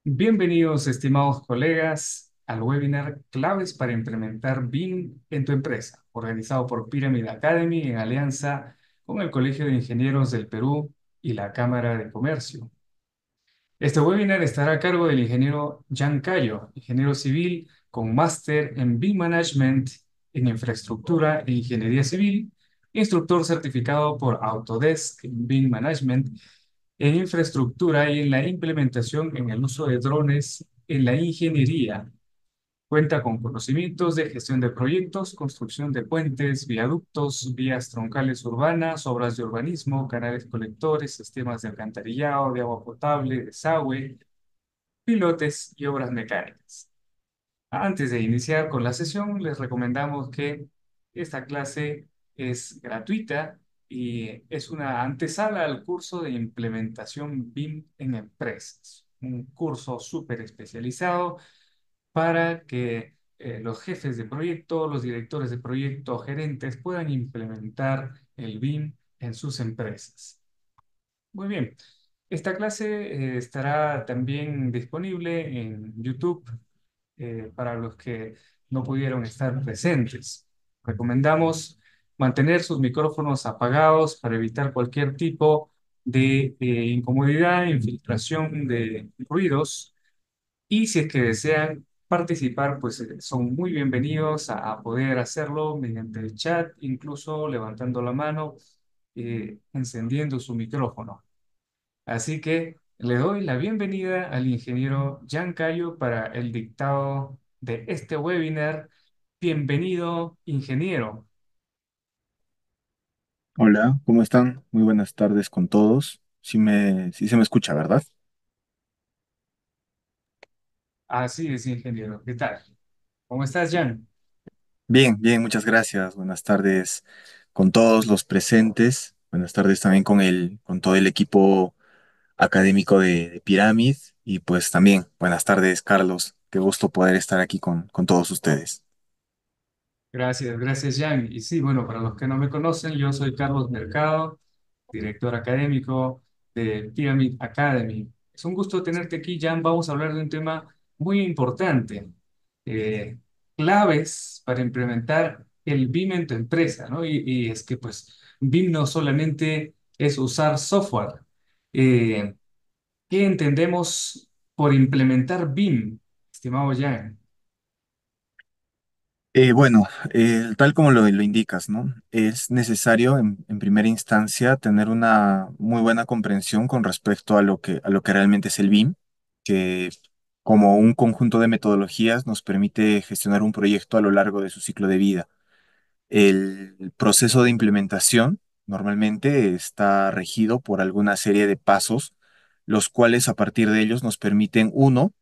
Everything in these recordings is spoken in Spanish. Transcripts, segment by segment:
Bienvenidos, estimados colegas, al webinar Claves para implementar BIM en tu empresa, organizado por Pyramid Academy en alianza con el Colegio de Ingenieros del Perú y la Cámara de Comercio. Este webinar estará a cargo del ingeniero Jan Cayo, ingeniero civil con máster en BIM Management en Infraestructura e Ingeniería Civil, instructor certificado por Autodesk en BIM Management en infraestructura y en la implementación en el uso de drones en la ingeniería. Cuenta con conocimientos de gestión de proyectos, construcción de puentes, viaductos, vías troncales urbanas, obras de urbanismo, canales colectores, sistemas de alcantarillado, de agua potable, desagüe, pilotes y obras mecánicas. Antes de iniciar con la sesión, les recomendamos que esta clase es gratuita y es una antesala al curso de implementación BIM en empresas. Un curso súper especializado para que los jefes de proyecto, los directores de proyecto, gerentes puedan implementar el BIM en sus empresas. Muy bien. Esta clase estará también disponible en YouTube para los que no pudieron estar presentes. Recomendamos mantener sus micrófonos apagados para evitar cualquier tipo de incomodidad, infiltración de ruidos y si es que desean participar, pues son muy bienvenidos a poder hacerlo mediante el chat, incluso levantando la mano, encendiendo su micrófono. Así que le doy la bienvenida al ingeniero Jan Cayo para el dictado de este webinar. Bienvenido, ingeniero. Hola, ¿cómo están? Muy buenas tardes con todos. Sí se me escucha, ¿verdad? Así es, ingeniero. ¿Qué tal? ¿Cómo estás, Jan? Bien, bien, muchas gracias. Buenas tardes con todos los presentes. Buenas tardes también con todo el equipo académico de Pyramid. Y pues también, buenas tardes, Carlos. Qué gusto poder estar aquí con todos ustedes. Gracias, gracias, Jan. Y sí, bueno, para los que no me conocen, yo soy Carlos Mercado, director académico de Pyramid Academy. Es un gusto tenerte aquí, Jan. Vamos a hablar de un tema muy importante, eh, claves para implementar el BIM en tu empresa, ¿no? Y es que, pues, BIM no solamente es usar software. Eh, ¿Qué entendemos por implementar BIM, estimado Jan? Bueno, tal como lo indicas, ¿no? Es necesario en primera instancia tener una muy buena comprensión con respecto a lo que realmente es el BIM, que como un conjunto de metodologías nos permite gestionar un proyecto a lo largo de su ciclo de vida. El proceso de implementación normalmente está regido por alguna serie de pasos, los cuales a partir de ellos nos permiten, uno,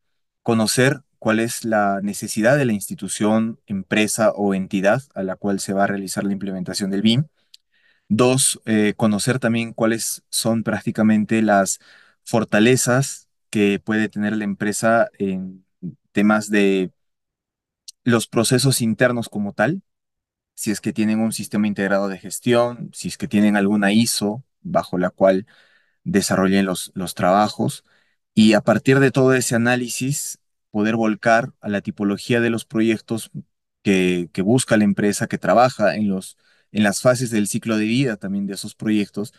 conocer cuál es la necesidad de la institución, empresa o entidad a la cual se va a realizar la implementación del BIM. Dos, conocer también cuáles son prácticamente las fortalezas que puede tener la empresa en temas de los procesos internos como tal, si es que tienen un sistema integrado de gestión, si es que tienen alguna ISO bajo la cual desarrollen los trabajos y a partir de todo ese análisis poder volcar a la tipología de los proyectos que busca la empresa que trabaja en las fases del ciclo de vida también de esos proyectos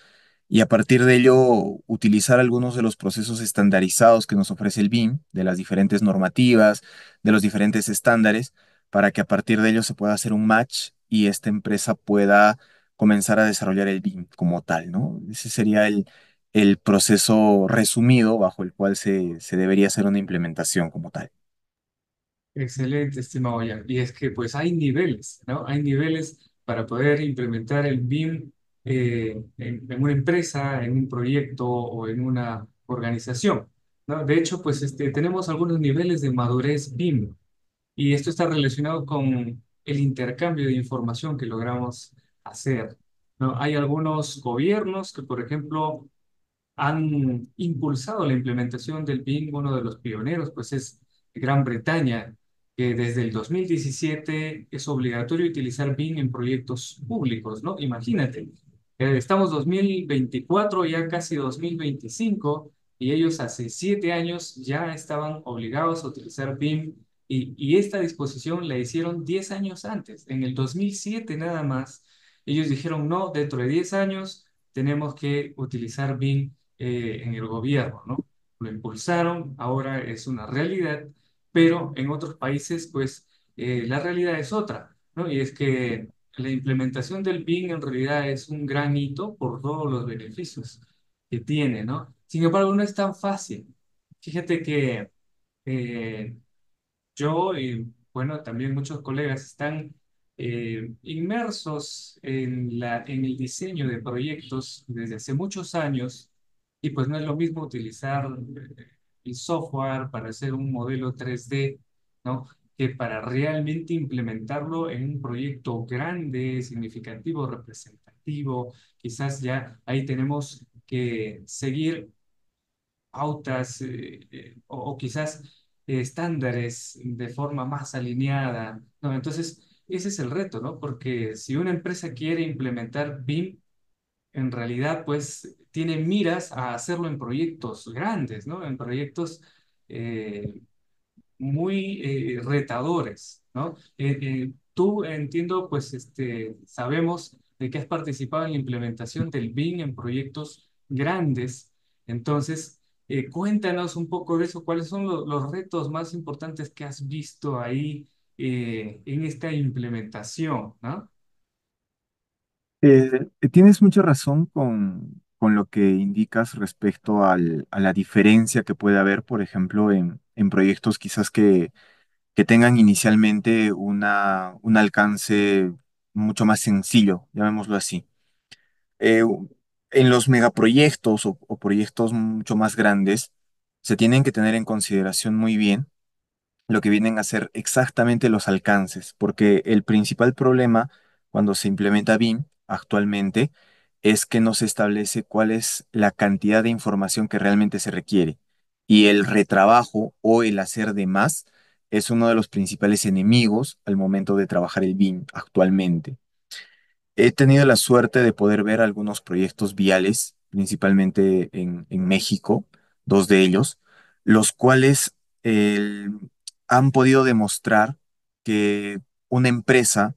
y a partir de ello utilizar algunos de los procesos estandarizados que nos ofrece el BIM, de las diferentes normativas, de los diferentes estándares, para que a partir de ello se pueda hacer un match y esta empresa pueda comenzar a desarrollar el BIM como tal, ¿no? Ese sería el proceso resumido bajo el cual se debería hacer una implementación como tal. Excelente, estimado Jan. Y es que pues hay niveles, ¿no? Hay niveles para poder implementar el BIM en una empresa, en un proyecto o en una organización, ¿no? De hecho, pues tenemos algunos niveles de madurez BIM y esto está relacionado con el intercambio de información que logramos hacer, ¿no? Hay algunos gobiernos que, por ejemplo, han impulsado la implementación del BIM. Uno de los pioneros, pues, es Gran Bretaña, que desde el 2017 es obligatorio utilizar BIM en proyectos públicos, ¿no? Imagínate. Estamos 2024, ya casi 2025, y ellos hace 7 años ya estaban obligados a utilizar BIM y esta disposición la hicieron 10 años antes. En el 2007 nada más, ellos dijeron, no, dentro de 10 años tenemos que utilizar BIM en el gobierno, ¿no? Lo impulsaron, ahora es una realidad, pero en otros países, pues, la realidad es otra, ¿no? Y es que la implementación del BIM en realidad es un gran hito por todos los beneficios que tiene, ¿no? Sin embargo, no es tan fácil. Fíjate que eh, yo y, bueno, también muchos colegas están inmersos en el diseño de proyectos desde hace muchos años y pues no es lo mismo utilizar el software para hacer un modelo 3D, ¿no? Que para realmente implementarlo en un proyecto grande, significativo, representativo. Quizás ya ahí tenemos que seguir pautas o quizás estándares de forma más alineada, ¿no? Entonces, ese es el reto, ¿no? Porque si una empresa quiere implementar BIM, en realidad, pues, tiene miras a hacerlo en proyectos grandes, ¿no? En proyectos eh, muy retadores, ¿no? Tú entiendo, pues, sabemos de que has participado en la implementación del BIM en proyectos grandes. Entonces, cuéntanos un poco de eso. ¿Cuáles son los retos más importantes que has visto ahí en esta implementación, ¿no? Tienes mucha razón con lo que indicas respecto a la diferencia que puede haber, por ejemplo, en proyectos quizás que tengan inicialmente un alcance mucho más sencillo, llamémoslo así. En los megaproyectos o proyectos mucho más grandes, se tienen que tener en consideración muy bien lo que vienen a ser exactamente los alcances, porque el principal problema cuando se implementa BIM actualmente es que no se establece cuál es la cantidad de información que realmente se requiere. Y el retrabajo o el hacer de más es uno de los principales enemigos al momento de trabajar el BIM actualmente. He tenido la suerte de poder ver algunos proyectos viales, principalmente en México, dos de ellos, los cuales eh, han podido demostrar que una empresa,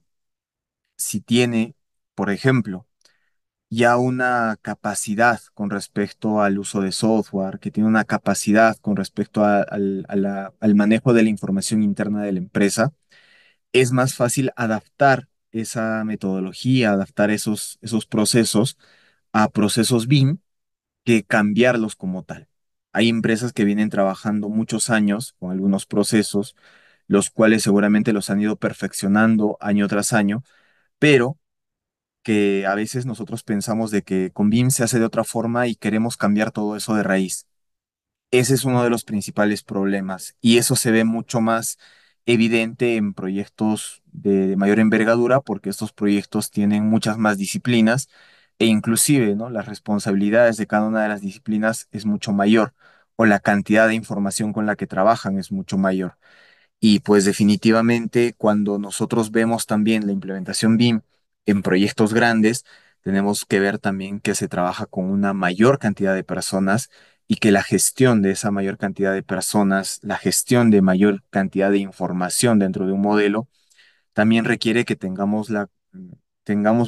si tiene, por ejemplo, ya una capacidad con respecto al uso de software, que tiene una capacidad con respecto al manejo de la información interna de la empresa, es más fácil adaptar esa metodología, adaptar esos procesos a procesos BIM que cambiarlos como tal. Hay empresas que vienen trabajando muchos años con algunos procesos, los cuales seguramente los han ido perfeccionando año tras año, pero que a veces nosotros pensamos de que con BIM se hace de otra forma y queremos cambiar todo eso de raíz. Ese es uno de los principales problemas y eso se ve mucho más evidente en proyectos de mayor envergadura porque estos proyectos tienen muchas más disciplinas e inclusive, ¿no? Las responsabilidades de cada una de las disciplinas es mucho mayor o la cantidad de información con la que trabajan es mucho mayor. Y pues definitivamente cuando nosotros vemos también la implementación BIM en proyectos grandes, tenemos que ver también que se trabaja con una mayor cantidad de personas y que la gestión de esa mayor cantidad de personas, la gestión de mayor cantidad de información dentro de un modelo, también requiere que tengamos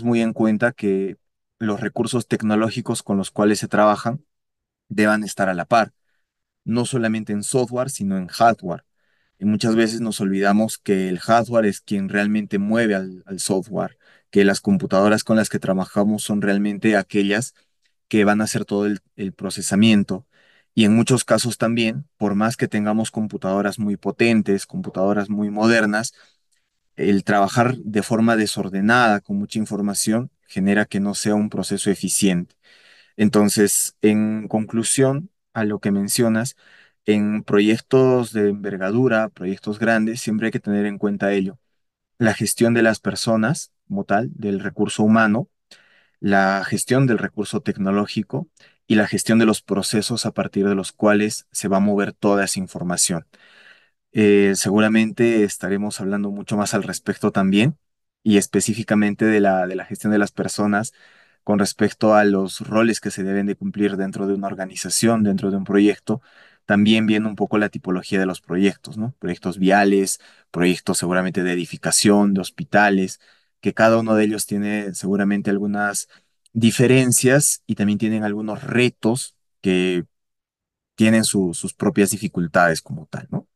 muy en cuenta que los recursos tecnológicos con los cuales se trabajan deban estar a la par, no solamente en software, sino en hardware. Y muchas veces nos olvidamos que el hardware es quien realmente mueve al software, que las computadoras con las que trabajamos son realmente aquellas que van a hacer todo el procesamiento. Y en muchos casos también, por más que tengamos computadoras muy potentes, computadoras muy modernas, el trabajar de forma desordenada, con mucha información, genera que no sea un proceso eficiente. Entonces, en conclusión a lo que mencionas, en proyectos de envergadura, proyectos grandes, siempre hay que tener en cuenta ello. La gestión de las personas, como tal, del recurso humano, la gestión del recurso tecnológico y la gestión de los procesos a partir de los cuales se va a mover toda esa información. Seguramente estaremos hablando mucho más al respecto también y específicamente de la gestión de las personas con respecto a los roles que se deben de cumplir dentro de una organización, dentro de un proyecto, también viendo un poco la tipología de los proyectos, ¿no? Proyectos viales, proyectos seguramente de edificación, de hospitales, que cada uno de ellos tiene seguramente algunas diferencias y también tienen algunos retos que tienen sus propias dificultades como tal, ¿no?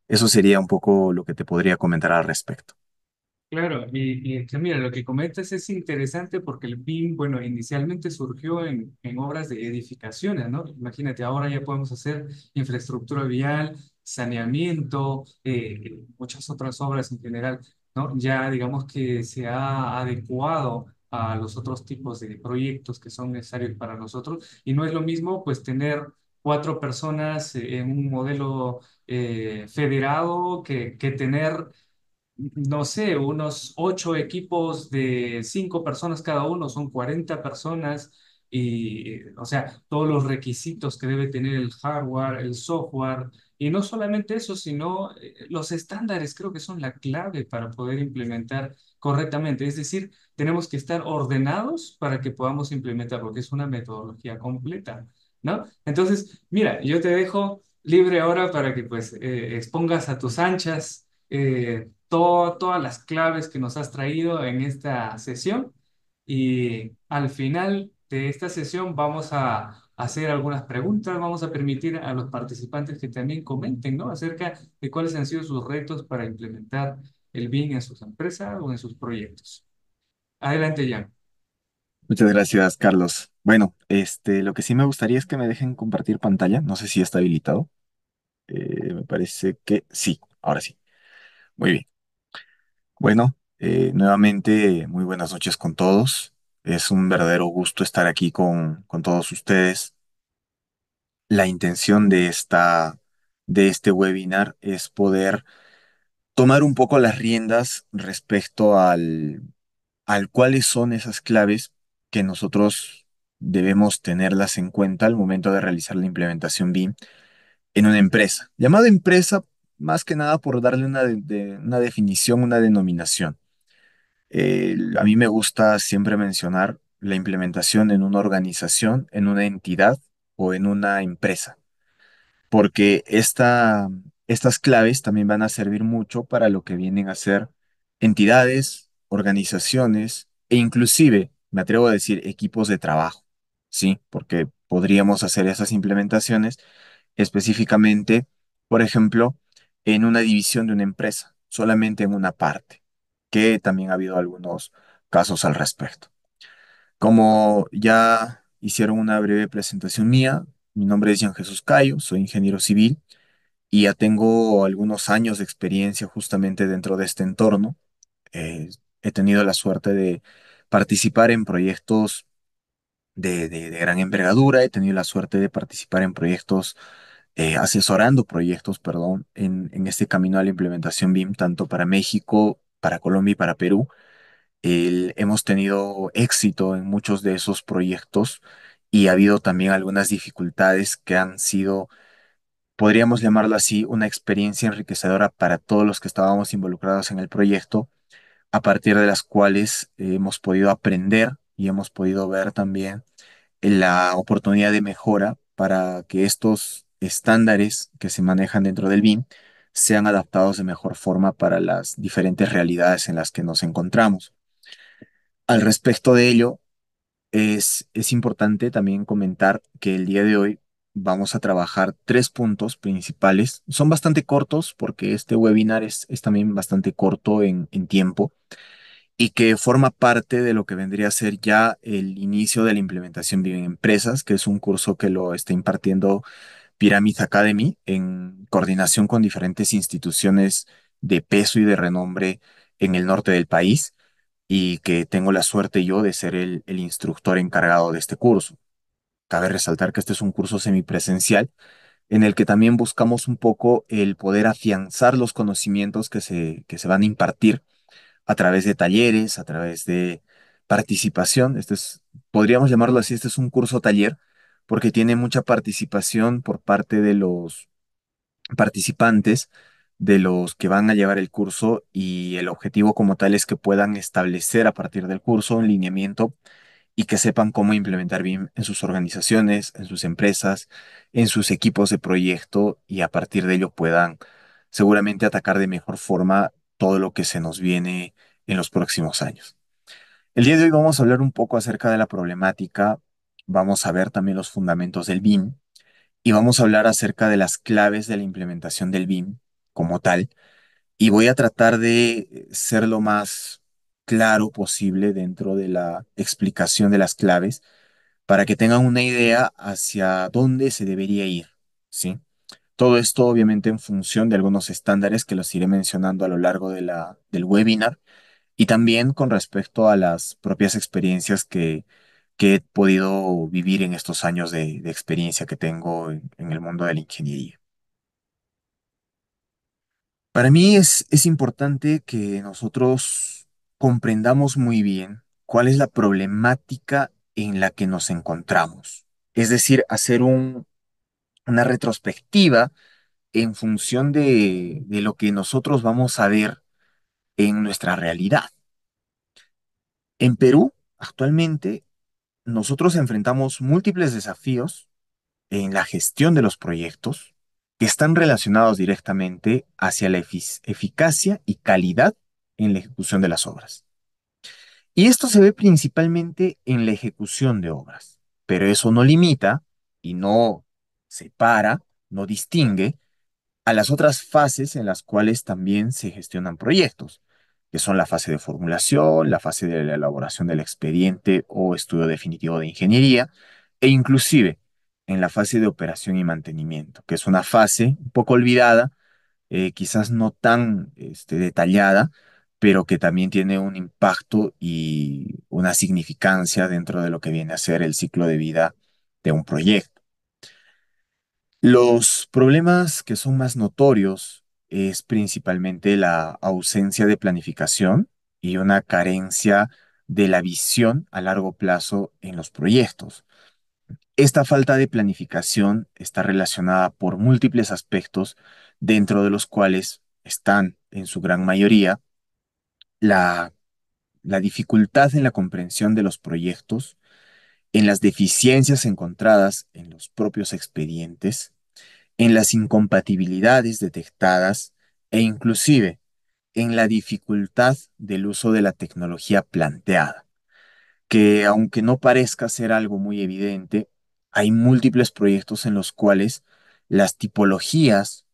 Eso sería un poco lo que te podría comentar al respecto. Claro, y es que mira, lo que comentas es interesante porque el BIM, bueno, inicialmente surgió en obras de edificaciones, ¿no? Imagínate, ahora ya podemos hacer infraestructura vial, saneamiento, muchas otras obras en general, ¿no? Ya digamos que se ha adecuado a los otros tipos de proyectos que son necesarios para nosotros y no es lo mismo pues tener cuatro personas en un modelo federado que tener no sé, unos ocho equipos de cinco personas cada uno, son 40 personas y, o sea, todos los requisitos que debe tener el hardware, el software, y no solamente eso, sino los estándares creo que son la clave para poder implementar correctamente. Es decir, tenemos que estar ordenados para que podamos implementar, porque es una metodología completa, ¿no? Entonces, mira, yo te dejo libre ahora para que pues expongas a tus anchas todas las claves que nos has traído en esta sesión y al final de esta sesión vamos a hacer algunas preguntas, vamos a permitir a los participantes que también comenten, ¿no? Acerca de cuáles han sido sus retos para implementar el BIM en sus empresas o en sus proyectos. Adelante, Jan. Muchas gracias, Carlos. Bueno, lo que sí me gustaría es que me dejen compartir pantalla. No sé si está habilitado. Me parece que sí, ahora sí. Muy bien. Bueno, nuevamente, muy buenas noches con todos. Es un verdadero gusto estar aquí con todos ustedes. La intención de este webinar es poder tomar un poco las riendas respecto al cuáles son esas claves que nosotros debemos tenerlas en cuenta al momento de realizar la implementación BIM en una empresa. Llamada empresa, más que nada por darle una definición, una denominación. A mí me gusta siempre mencionar la implementación en una organización, en una entidad o en una empresa, porque estas claves también van a servir mucho para lo que vienen a ser entidades, organizaciones e inclusive, me atrevo a decir, equipos de trabajo, ¿sí? Porque podríamos hacer esas implementaciones específicamente, por ejemplo, en una división de una empresa, solamente en una parte, que también ha habido algunos casos al respecto. Como ya hicieron una breve presentación mía, mi nombre es Jean Jesús Cayo, soy ingeniero civil y ya tengo algunos años de experiencia justamente dentro de este entorno. Eh, He tenido la suerte de participar en proyectos de gran envergadura, he tenido la suerte de participar en proyectos, asesorando proyectos, perdón, en este camino a la implementación BIM, tanto para México, para Colombia y para Perú. Hemos tenido éxito en muchos de esos proyectos y ha habido también algunas dificultades que han sido, podríamos llamarlo así, una experiencia enriquecedora para todos los que estábamos involucrados en el proyecto, a partir de las cuales hemos podido aprender y hemos podido ver también la oportunidad de mejora para que estos estándares que se manejan dentro del BIM sean adaptados de mejor forma para las diferentes realidades en las que nos encontramos. Al respecto de ello, es importante también comentar que el día de hoy vamos a trabajar tres puntos principales. Son bastante cortos porque este webinar es también bastante corto en tiempo y que forma parte de lo que vendría a ser ya el inicio de la implementación BIM en empresas, que es un curso que lo está impartiendo Pyramid Academy en coordinación con diferentes instituciones de peso y de renombre en el norte del país y que tengo la suerte yo de ser el instructor encargado de este curso. Cabe resaltar que este es un curso semipresencial en el que también buscamos un poco el poder afianzar los conocimientos que se van a impartir a través de talleres, a través de participación. Podríamos llamarlo así, este es un curso taller porque tiene mucha participación por parte de los participantes, de los que van a llevar el curso y el objetivo como tal es que puedan establecer a partir del curso un lineamiento y que sepan cómo implementar BIM en sus organizaciones, en sus empresas, en sus equipos de proyecto y a partir de ello puedan seguramente atacar de mejor forma todo lo que se nos viene en los próximos años. El día de hoy vamos a hablar un poco acerca de la problemática, vamos a ver también los fundamentos del BIM y vamos a hablar acerca de las claves de la implementación del BIM como tal y voy a tratar de ser lo más claro posible dentro de la explicación de las claves para que tengan una idea hacia dónde se debería ir, ¿sí? Todo esto obviamente en función de algunos estándares que los iré mencionando a lo largo del webinar y también con respecto a las propias experiencias que he podido vivir en estos años de experiencia que tengo en el mundo de la ingeniería. Para mí es importante que nosotros comprendamos muy bien cuál es la problemática en la que nos encontramos. Es decir, hacer una retrospectiva en función de lo que nosotros vamos a ver en nuestra realidad. En Perú, actualmente, nosotros enfrentamos múltiples desafíos en la gestión de los proyectos que están relacionados directamente hacia la eficacia y calidad en la ejecución de las obras. Y esto se ve principalmente en la ejecución de obras, pero eso no limita y no separa, no distingue a las otras fases en las cuales también se gestionan proyectos, que son la fase de formulación, la fase de la elaboración del expediente o estudio definitivo de ingeniería, e inclusive en la fase de operación y mantenimiento, que es una fase un poco olvidada, quizás no tan detallada, pero que también tiene un impacto y una significancia dentro de lo que viene a ser el ciclo de vida de un proyecto. Los problemas que son más notorios es principalmente la ausencia de planificación y una carencia de la visión a largo plazo en los proyectos. Esta falta de planificación está relacionada por múltiples aspectos, dentro de los cuales están, en su gran mayoría, la, la dificultad en la comprensión de los proyectos, en las deficiencias encontradas en los propios expedientes, en las incompatibilidades detectadas e inclusive en la dificultad del uso de la tecnología planteada, que aunque no parezca ser algo muy evidente, hay múltiples proyectos en los cuales las tipologías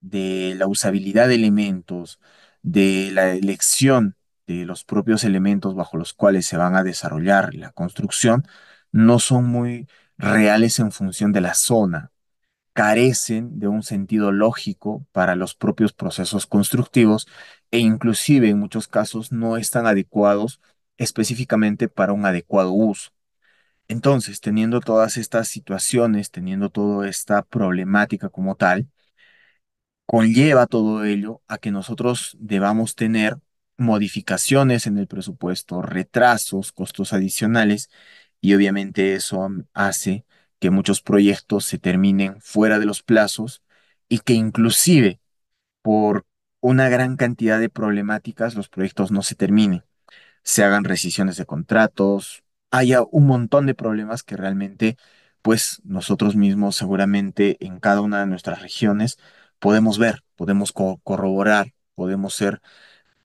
de la usabilidad de elementos, de la elección de los propios elementos bajo los cuales se van a desarrollar la construcción, no son muy reales en función de la zona, carecen de un sentido lógico para los propios procesos constructivos e inclusive en muchos casos no están adecuados específicamente para un adecuado uso. Entonces, teniendo todas estas situaciones, teniendo toda esta problemática como tal, conlleva todo ello a que nosotros debamos tener modificaciones en el presupuesto, retrasos, costos adicionales y obviamente eso hace que muchos proyectos se terminen fuera de los plazos y que inclusive por una gran cantidad de problemáticas los proyectos no se terminen, se hagan rescisiones de contratos, haya un montón de problemas que realmente pues nosotros mismos seguramente en cada una de nuestras regiones podemos ver, podemos corroborar, podemos ser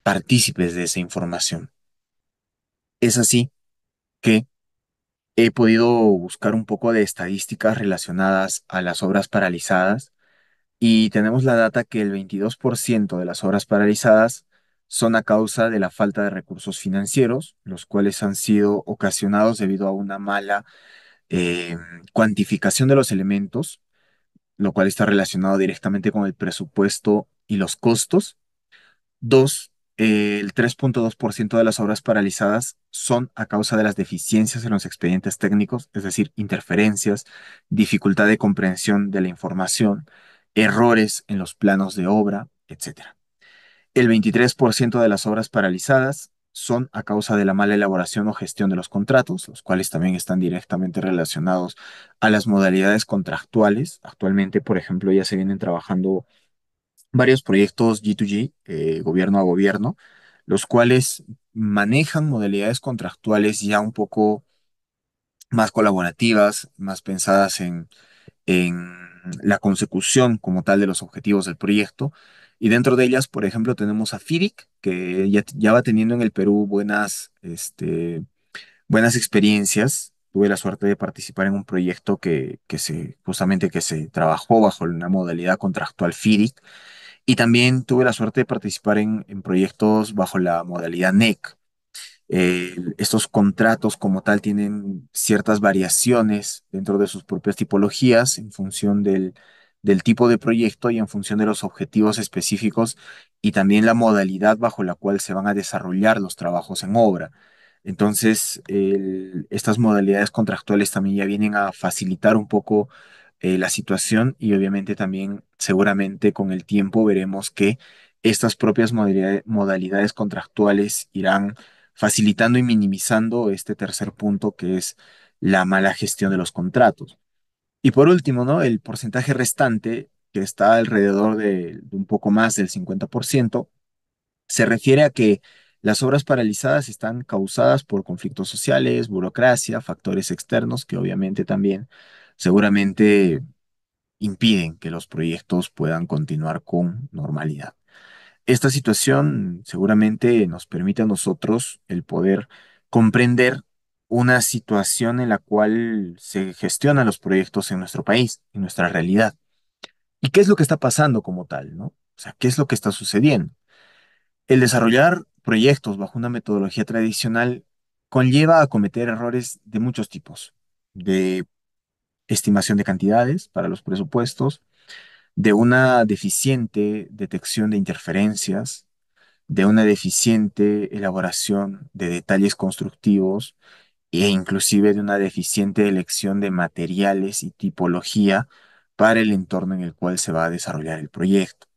partícipes de esa información. Es así que he podido buscar un poco de estadísticas relacionadas a las obras paralizadas y tenemos la data que el 22% de las obras paralizadas son a causa de la falta de recursos financieros, los cuales han sido ocasionados debido a una mala eh, cuantificación de los elementos, lo cual está relacionado directamente con el presupuesto y los costos. Dos, el 3,2% de las obras paralizadas son a causa de las deficiencias en los expedientes técnicos, es decir, interferencias, dificultad de comprensión de la información, errores en los planos de obra, etcétera. El 23% de las obras paralizadas son a causa de la mala elaboración o gestión de los contratos, los cuales también están directamente relacionados a las modalidades contractuales. Actualmente, por ejemplo, ya se vienen trabajando varios proyectos G2G, gobierno a gobierno, los cuales manejan modalidades contractuales ya un poco más colaborativas, más pensadas en la consecución como tal de los objetivos del proyecto. Y dentro de ellas, por ejemplo, tenemos a FIDIC, que ya va teniendo en el Perú buenas experiencias. Tuve la suerte de participar en un proyecto justamente que se trabajó bajo una modalidad contractual FIDIC. Y también tuve la suerte de participar en proyectos bajo la modalidad NEC. Estos contratos como tal tienen ciertas variaciones dentro de sus propias tipologías en función del tipo de proyecto y en función de los objetivos específicos y también la modalidad bajo la cual se van a desarrollar los trabajos en obra. Entonces, estas modalidades contractuales también ya vienen a facilitar un poco la situación y obviamente también seguramente con el tiempo veremos que estas propias modalidades contractuales irán facilitando y minimizando este tercer punto que es la mala gestión de los contratos. Y por último, ¿no? El porcentaje restante, que está alrededor de un poco más del 50%, se refiere a que las obras paralizadas están causadas por conflictos sociales, burocracia, factores externos que obviamente también seguramente impiden que los proyectos puedan continuar con normalidad. Esta situación seguramente nos permite a nosotros el poder comprender una situación en la cual se gestionan los proyectos en nuestro país, en nuestra realidad. ¿Y qué es lo que está pasando como tal, no? O sea, ¿qué es lo que está sucediendo? El desarrollar proyectos bajo una metodología tradicional conlleva a cometer errores de muchos tipos, de estimación de cantidades para los presupuestos, de una deficiente detección de interferencias, de una deficiente elaboración de detalles constructivos e inclusive de una deficiente elección de materiales y tipología para el entorno en el cual se va a desarrollar el proyecto.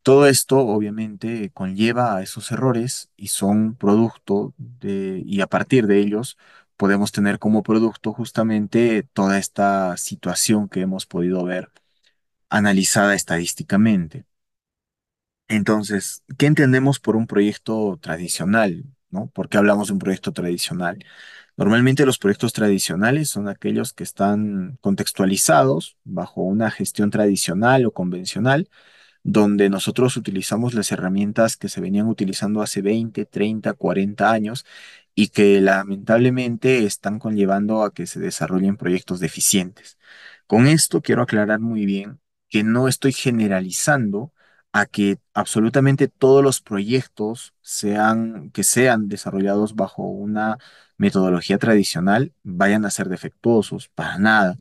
Todo esto obviamente conlleva a esos errores y son producto y a partir de ellos podemos tener como producto justamente toda esta situación que hemos podido ver analizada estadísticamente. Entonces, ¿qué entendemos por un proyecto tradicional? ¿No? ¿Por qué hablamos de un proyecto tradicional? Normalmente los proyectos tradicionales son aquellos que están contextualizados bajo una gestión tradicional o convencional, donde nosotros utilizamos las herramientas que se venían utilizando hace 20, 30, 40 años y que lamentablemente están conllevando a que se desarrollen proyectos deficientes. Con esto quiero aclarar muy bien que no estoy generalizando a que absolutamente todos los proyectos que sean desarrollados bajo una metodología tradicional vayan a ser defectuosos, para nada.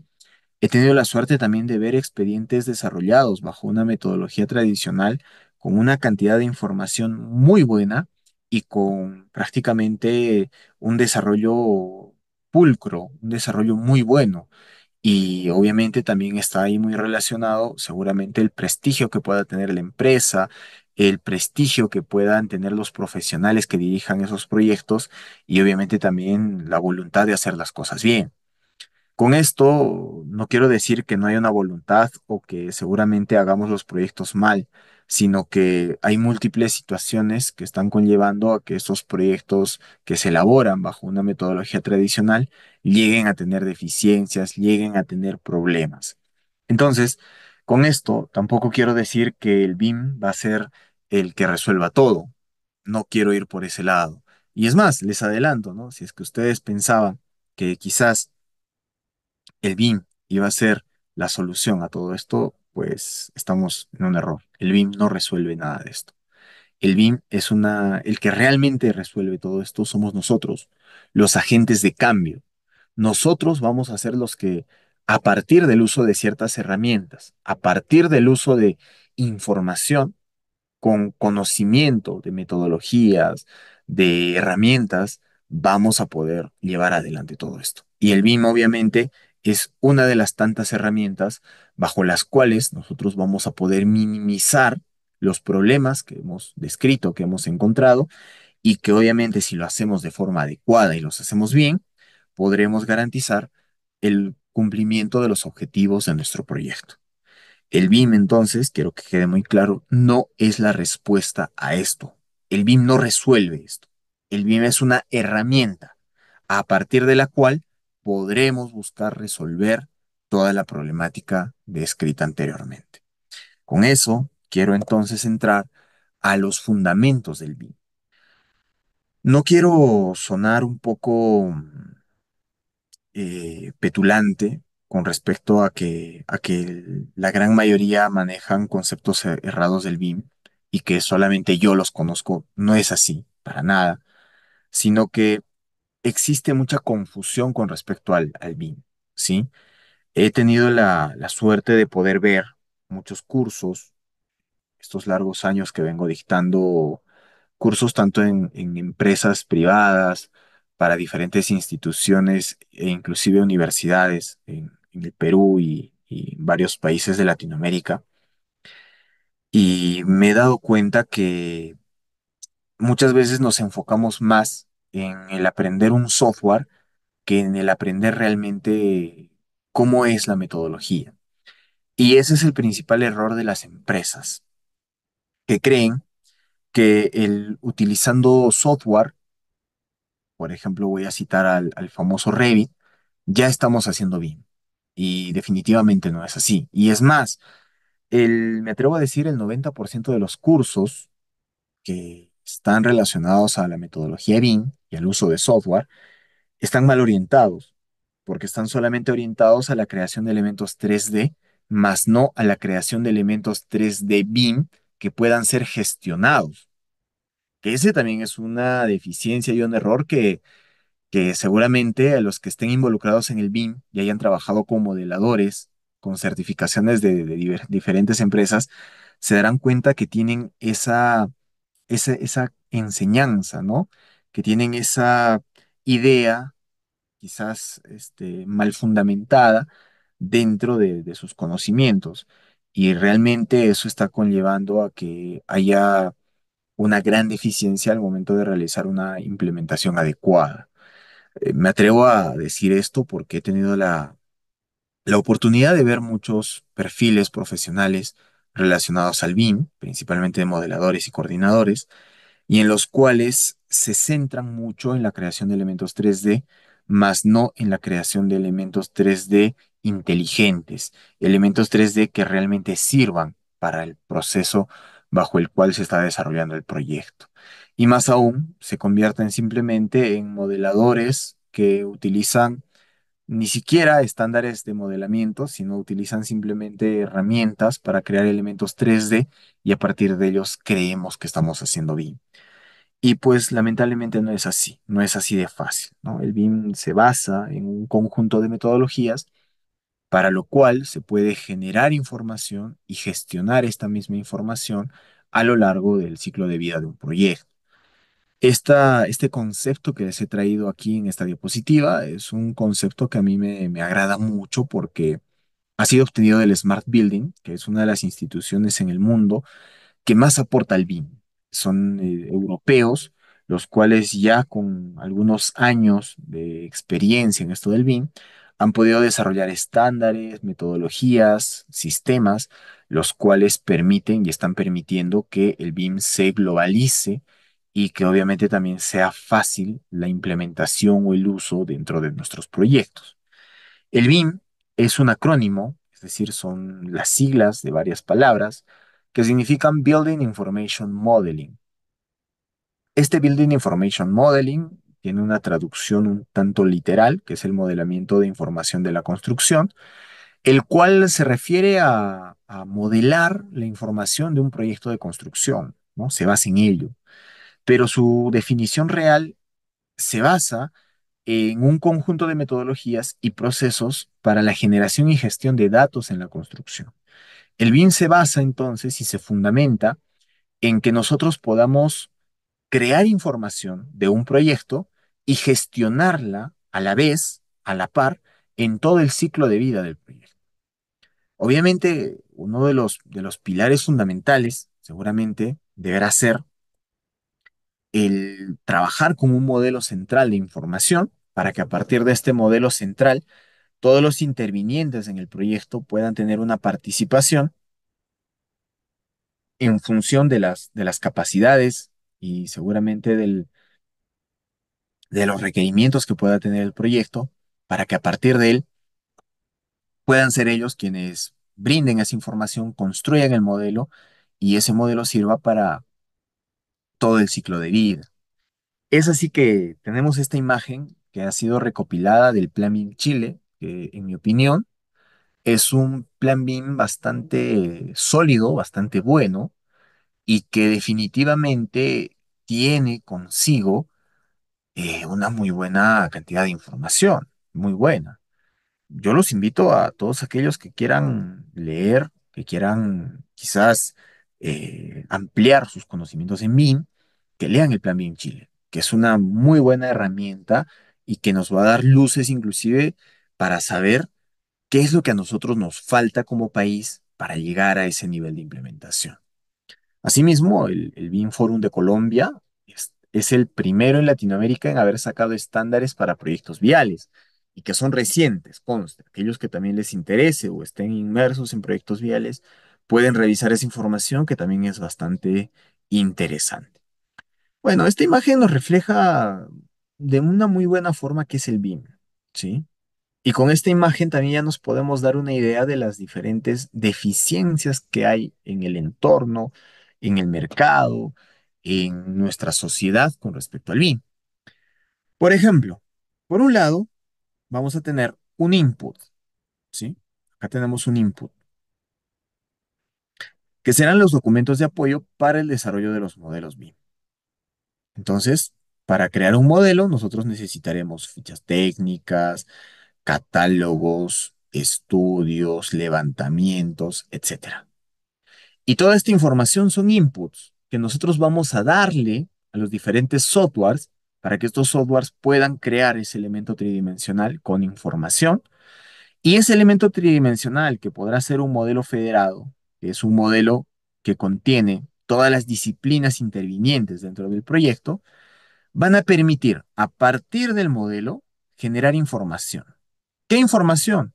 He tenido la suerte también de ver expedientes desarrollados bajo una metodología tradicional con una cantidad de información muy buena y con prácticamente un desarrollo pulcro, un desarrollo muy bueno. Y obviamente también está ahí muy relacionado seguramente el prestigio que pueda tener la empresa, el prestigio que puedan tener los profesionales que dirijan esos proyectos y obviamente también la voluntad de hacer las cosas bien. Con esto no quiero decir que no haya una voluntad o que seguramente hagamos los proyectos mal, sino que hay múltiples situaciones que están conllevando a que estos proyectos que se elaboran bajo una metodología tradicional lleguen a tener deficiencias, lleguen a tener problemas. Entonces, con esto tampoco quiero decir que el BIM va a ser el que resuelva todo. No quiero ir por ese lado. Y es más, les adelanto, ¿no? Si es que ustedes pensaban que quizás el BIM iba a ser la solución a todo esto, pues estamos en un error. El BIM no resuelve nada de esto. El que realmente resuelve todo esto somos nosotros, los agentes de cambio. Nosotros vamos a ser los que, a partir del uso de ciertas herramientas, a partir del uso de información, con conocimiento de metodologías, de herramientas, vamos a poder llevar adelante todo esto. Y el BIM obviamente es una de las tantas herramientas bajo las cuales nosotros vamos a poder minimizar los problemas que hemos descrito, que hemos encontrado, y que obviamente si lo hacemos de forma adecuada y los hacemos bien, podremos garantizar el cumplimiento de los objetivos de nuestro proyecto. El BIM, entonces, quiero que quede muy claro, no es la respuesta a esto. El BIM no resuelve esto. El BIM es una herramienta a partir de la cual podremos buscar resolver toda la problemática descrita anteriormente. Con eso, quiero entonces entrar a los fundamentos del BIM. No quiero sonar un poco petulante con respecto a que la gran mayoría manejan conceptos errados del BIM y que solamente yo los conozco. No es así, para nada, sino que existe mucha confusión con respecto al BIM, ¿sí? He tenido la suerte de poder ver muchos cursos, estos largos años que vengo dictando cursos tanto en empresas privadas, para diferentes instituciones e inclusive universidades en el Perú y varios países de Latinoamérica. Y me he dado cuenta que muchas veces nos enfocamos más en el aprender un software que en el aprender realmente cómo es la metodología. Y ese es el principal error de las empresas, que creen que el utilizando software, por ejemplo, voy a citar al famoso Revit, ya estamos haciendo bien. Y definitivamente no es así. Y es más, me atrevo a decir, el 90% de los cursos que están relacionados a la metodología BIM y al uso de software están mal orientados, porque están solamente orientados a la creación de elementos 3D, más no a la creación de elementos 3D BIM que puedan ser gestionados. Que ese también es una deficiencia y un error que seguramente a los que estén involucrados en el BIM y hayan trabajado como modeladores, con certificaciones de diferentes empresas, se darán cuenta que tienen esa enseñanza, ¿no? Que tienen esa idea, quizás mal fundamentada, dentro de sus conocimientos. Y realmente eso está conllevando a que haya una gran deficiencia al momento de realizar una implementación adecuada. Me atrevo a decir esto porque he tenido la oportunidad de ver muchos perfiles profesionales relacionados al BIM, principalmente de modeladores y coordinadores, y en los cuales se centran mucho en la creación de elementos 3D, más no en la creación de elementos 3D inteligentes, elementos 3D que realmente sirvan para el proceso bajo el cual se está desarrollando el proyecto. Y más aún, se convierten simplemente en modeladores que utilizan ni siquiera estándares de modelamiento, sino utilizan simplemente herramientas para crear elementos 3D y a partir de ellos creemos que estamos haciendo bien. Y pues lamentablemente no es así, no es así de fácil, ¿no? El BIM se basa en un conjunto de metodologías para lo cual se puede generar información y gestionar esta misma información a lo largo del ciclo de vida de un proyecto. Este concepto que les he traído aquí en esta diapositiva es un concepto que a mí me agrada mucho porque ha sido obtenido del Smart Building, que es una de las instituciones en el mundo que más aporta al BIM. Son europeos, los cuales ya con algunos años de experiencia en esto del BIM han podido desarrollar estándares, metodologías, sistemas, los cuales permiten y están permitiendo que el BIM se globalice y que obviamente también sea fácil la implementación o el uso dentro de nuestros proyectos. El BIM es un acrónimo, es decir, son las siglas de varias palabras que significan Building Information Modeling. Este Building Information Modeling tiene una traducción un tanto literal, que es el modelamiento de información de la construcción, el cual se refiere a modelar la información de un proyecto de construcción, ¿no? Se basa en ello. Pero su definición real se basa en un conjunto de metodologías y procesos para la generación y gestión de datos en la construcción. El BIM se basa entonces y se fundamenta en que nosotros podamos crear información de un proyecto y gestionarla a la vez, a la par, en todo el ciclo de vida del proyecto. Obviamente, uno de los pilares fundamentales, seguramente, deberá ser el trabajar con un modelo central de información para que a partir de este modelo central todos los intervinientes en el proyecto puedan tener una participación en función de las capacidades y seguramente de los requerimientos que pueda tener el proyecto para que a partir de él puedan ser ellos quienes brinden esa información, construyan el modelo y ese modelo sirva para todo el ciclo de vida. Es así que tenemos esta imagen que ha sido recopilada del Plan BIM Chile, que en mi opinión es un Plan BIM bastante sólido, bastante bueno y que definitivamente tiene consigo una muy buena cantidad de información, muy buena. Yo los invito a todos aquellos que quieran leer, que quieran quizás ampliar sus conocimientos en BIM, que lean el Plan BIM Chile, que es una muy buena herramienta y que nos va a dar luces inclusive para saber qué es lo que a nosotros nos falta como país para llegar a ese nivel de implementación. Asimismo, el BIM Forum de Colombia es el primero en Latinoamérica en haber sacado estándares para proyectos viales y que son recientes, consta. Aquellos que también les interese o estén inmersos en proyectos viales pueden revisar esa información que también es bastante interesante. Bueno, esta imagen nos refleja de una muy buena forma qué es el BIM, ¿sí? Y con esta imagen también ya nos podemos dar una idea de las diferentes deficiencias que hay en el entorno, en el mercado, en nuestra sociedad con respecto al BIM. Por ejemplo, por un lado, vamos a tener un input, ¿sí? Acá tenemos un input, que serán los documentos de apoyo para el desarrollo de los modelos BIM. Entonces, para crear un modelo, nosotros necesitaremos fichas técnicas, catálogos, estudios, levantamientos, etcétera. Y toda esta información son inputs que nosotros vamos a darle a los diferentes softwares para que estos softwares puedan crear ese elemento tridimensional con información. Y ese elemento tridimensional que podrá ser un modelo federado, que es un modelo que contiene todas las disciplinas intervinientes dentro del proyecto, van a permitir a partir del modelo generar información. ¿Qué información?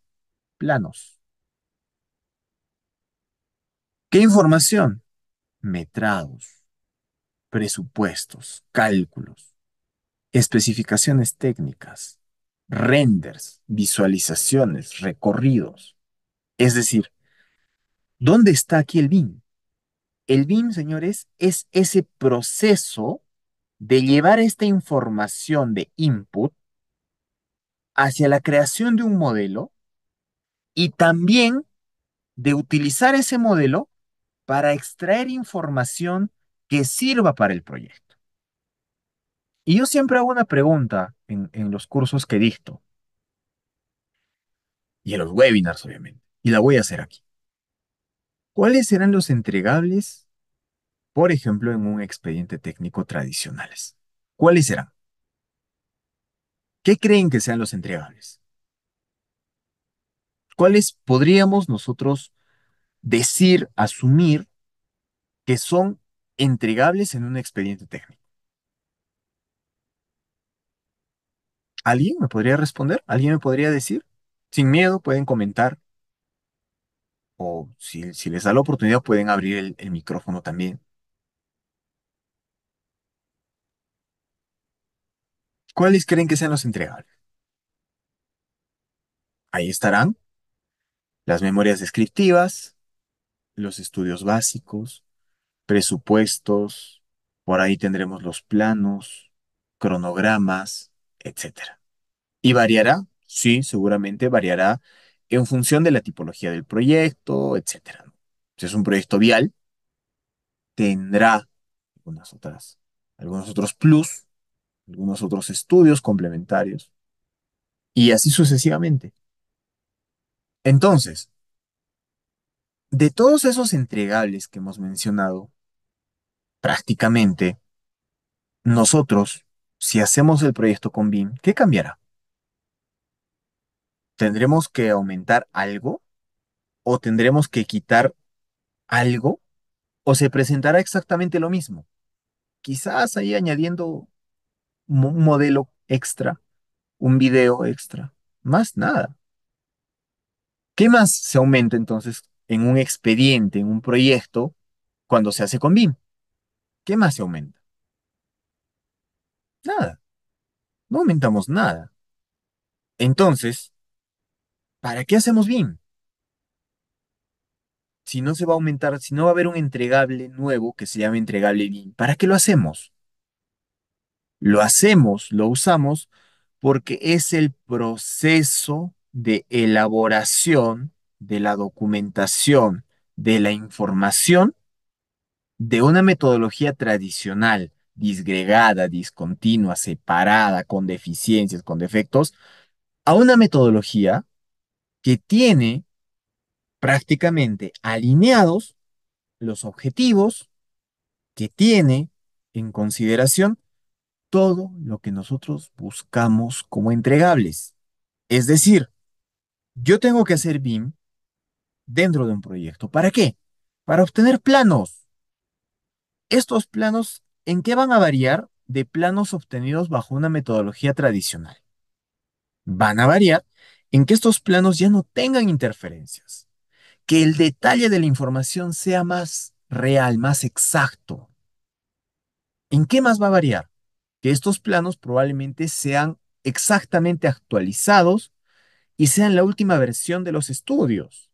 Planos. ¿Qué información? Metrados, presupuestos, cálculos, especificaciones técnicas, renders, visualizaciones, recorridos. Es decir, ¿dónde está aquí el BIM? El BIM, señores, es ese proceso de llevar esta información de input hacia la creación de un modelo y también de utilizar ese modelo para extraer información que sirva para el proyecto. Y yo siempre hago una pregunta en los cursos que dicto y en los webinars, obviamente, y la voy a hacer aquí. ¿Cuáles serán los entregables, por ejemplo, en un expediente técnico tradicionales? ¿Cuáles serán? ¿Qué creen que sean los entregables? ¿Cuáles podríamos nosotros decir, asumir que son entregables en un expediente técnico? ¿Alguien me podría responder? ¿Alguien me podría decir? Sin miedo, pueden comentar o si les da la oportunidad pueden abrir el micrófono también. ¿Cuáles creen que sean los entregables? Ahí estarán las memorias descriptivas, los estudios básicos, presupuestos, por ahí tendremos los planos, cronogramas, etcétera. ¿Y variará? Sí, seguramente variará en función de la tipología del proyecto, etcétera, ¿no? Si es un proyecto vial, tendrá algunos otros plus, algunos otros estudios complementarios, y así sucesivamente. Entonces, de todos esos entregables que hemos mencionado, prácticamente nosotros, si hacemos el proyecto con BIM, ¿qué cambiará? ¿Tendremos que aumentar algo o tendremos que quitar algo o se presentará exactamente lo mismo? Quizás ahí añadiendo un modelo extra, un video extra, más nada. ¿Qué más se aumenta entonces en un expediente, en un proyecto, cuando se hace con BIM? ¿Qué más se aumenta? Nada, no aumentamos nada. Entonces, ¿para qué hacemos BIM? Si no se va a aumentar, si no va a haber un entregable nuevo que se llame entregable BIM, ¿para qué lo hacemos? Lo hacemos, lo usamos porque es el proceso de elaboración de la documentación, de la información de una metodología tradicional, disgregada, discontinua, separada, con deficiencias, con defectos, a una metodología que tiene prácticamente alineados los objetivos, que tiene en consideración todo lo que nosotros buscamos como entregables. Es decir, yo tengo que hacer BIM dentro de un proyecto. ¿Para qué? Para obtener planos. Estos planos, ¿en qué van a variar de planos obtenidos bajo una metodología tradicional? Van a variar en que estos planos ya no tengan interferencias, que el detalle de la información sea más real, más exacto. ¿En qué más va a variar? Que estos planos probablemente sean exactamente actualizados y sean la última versión de los estudios.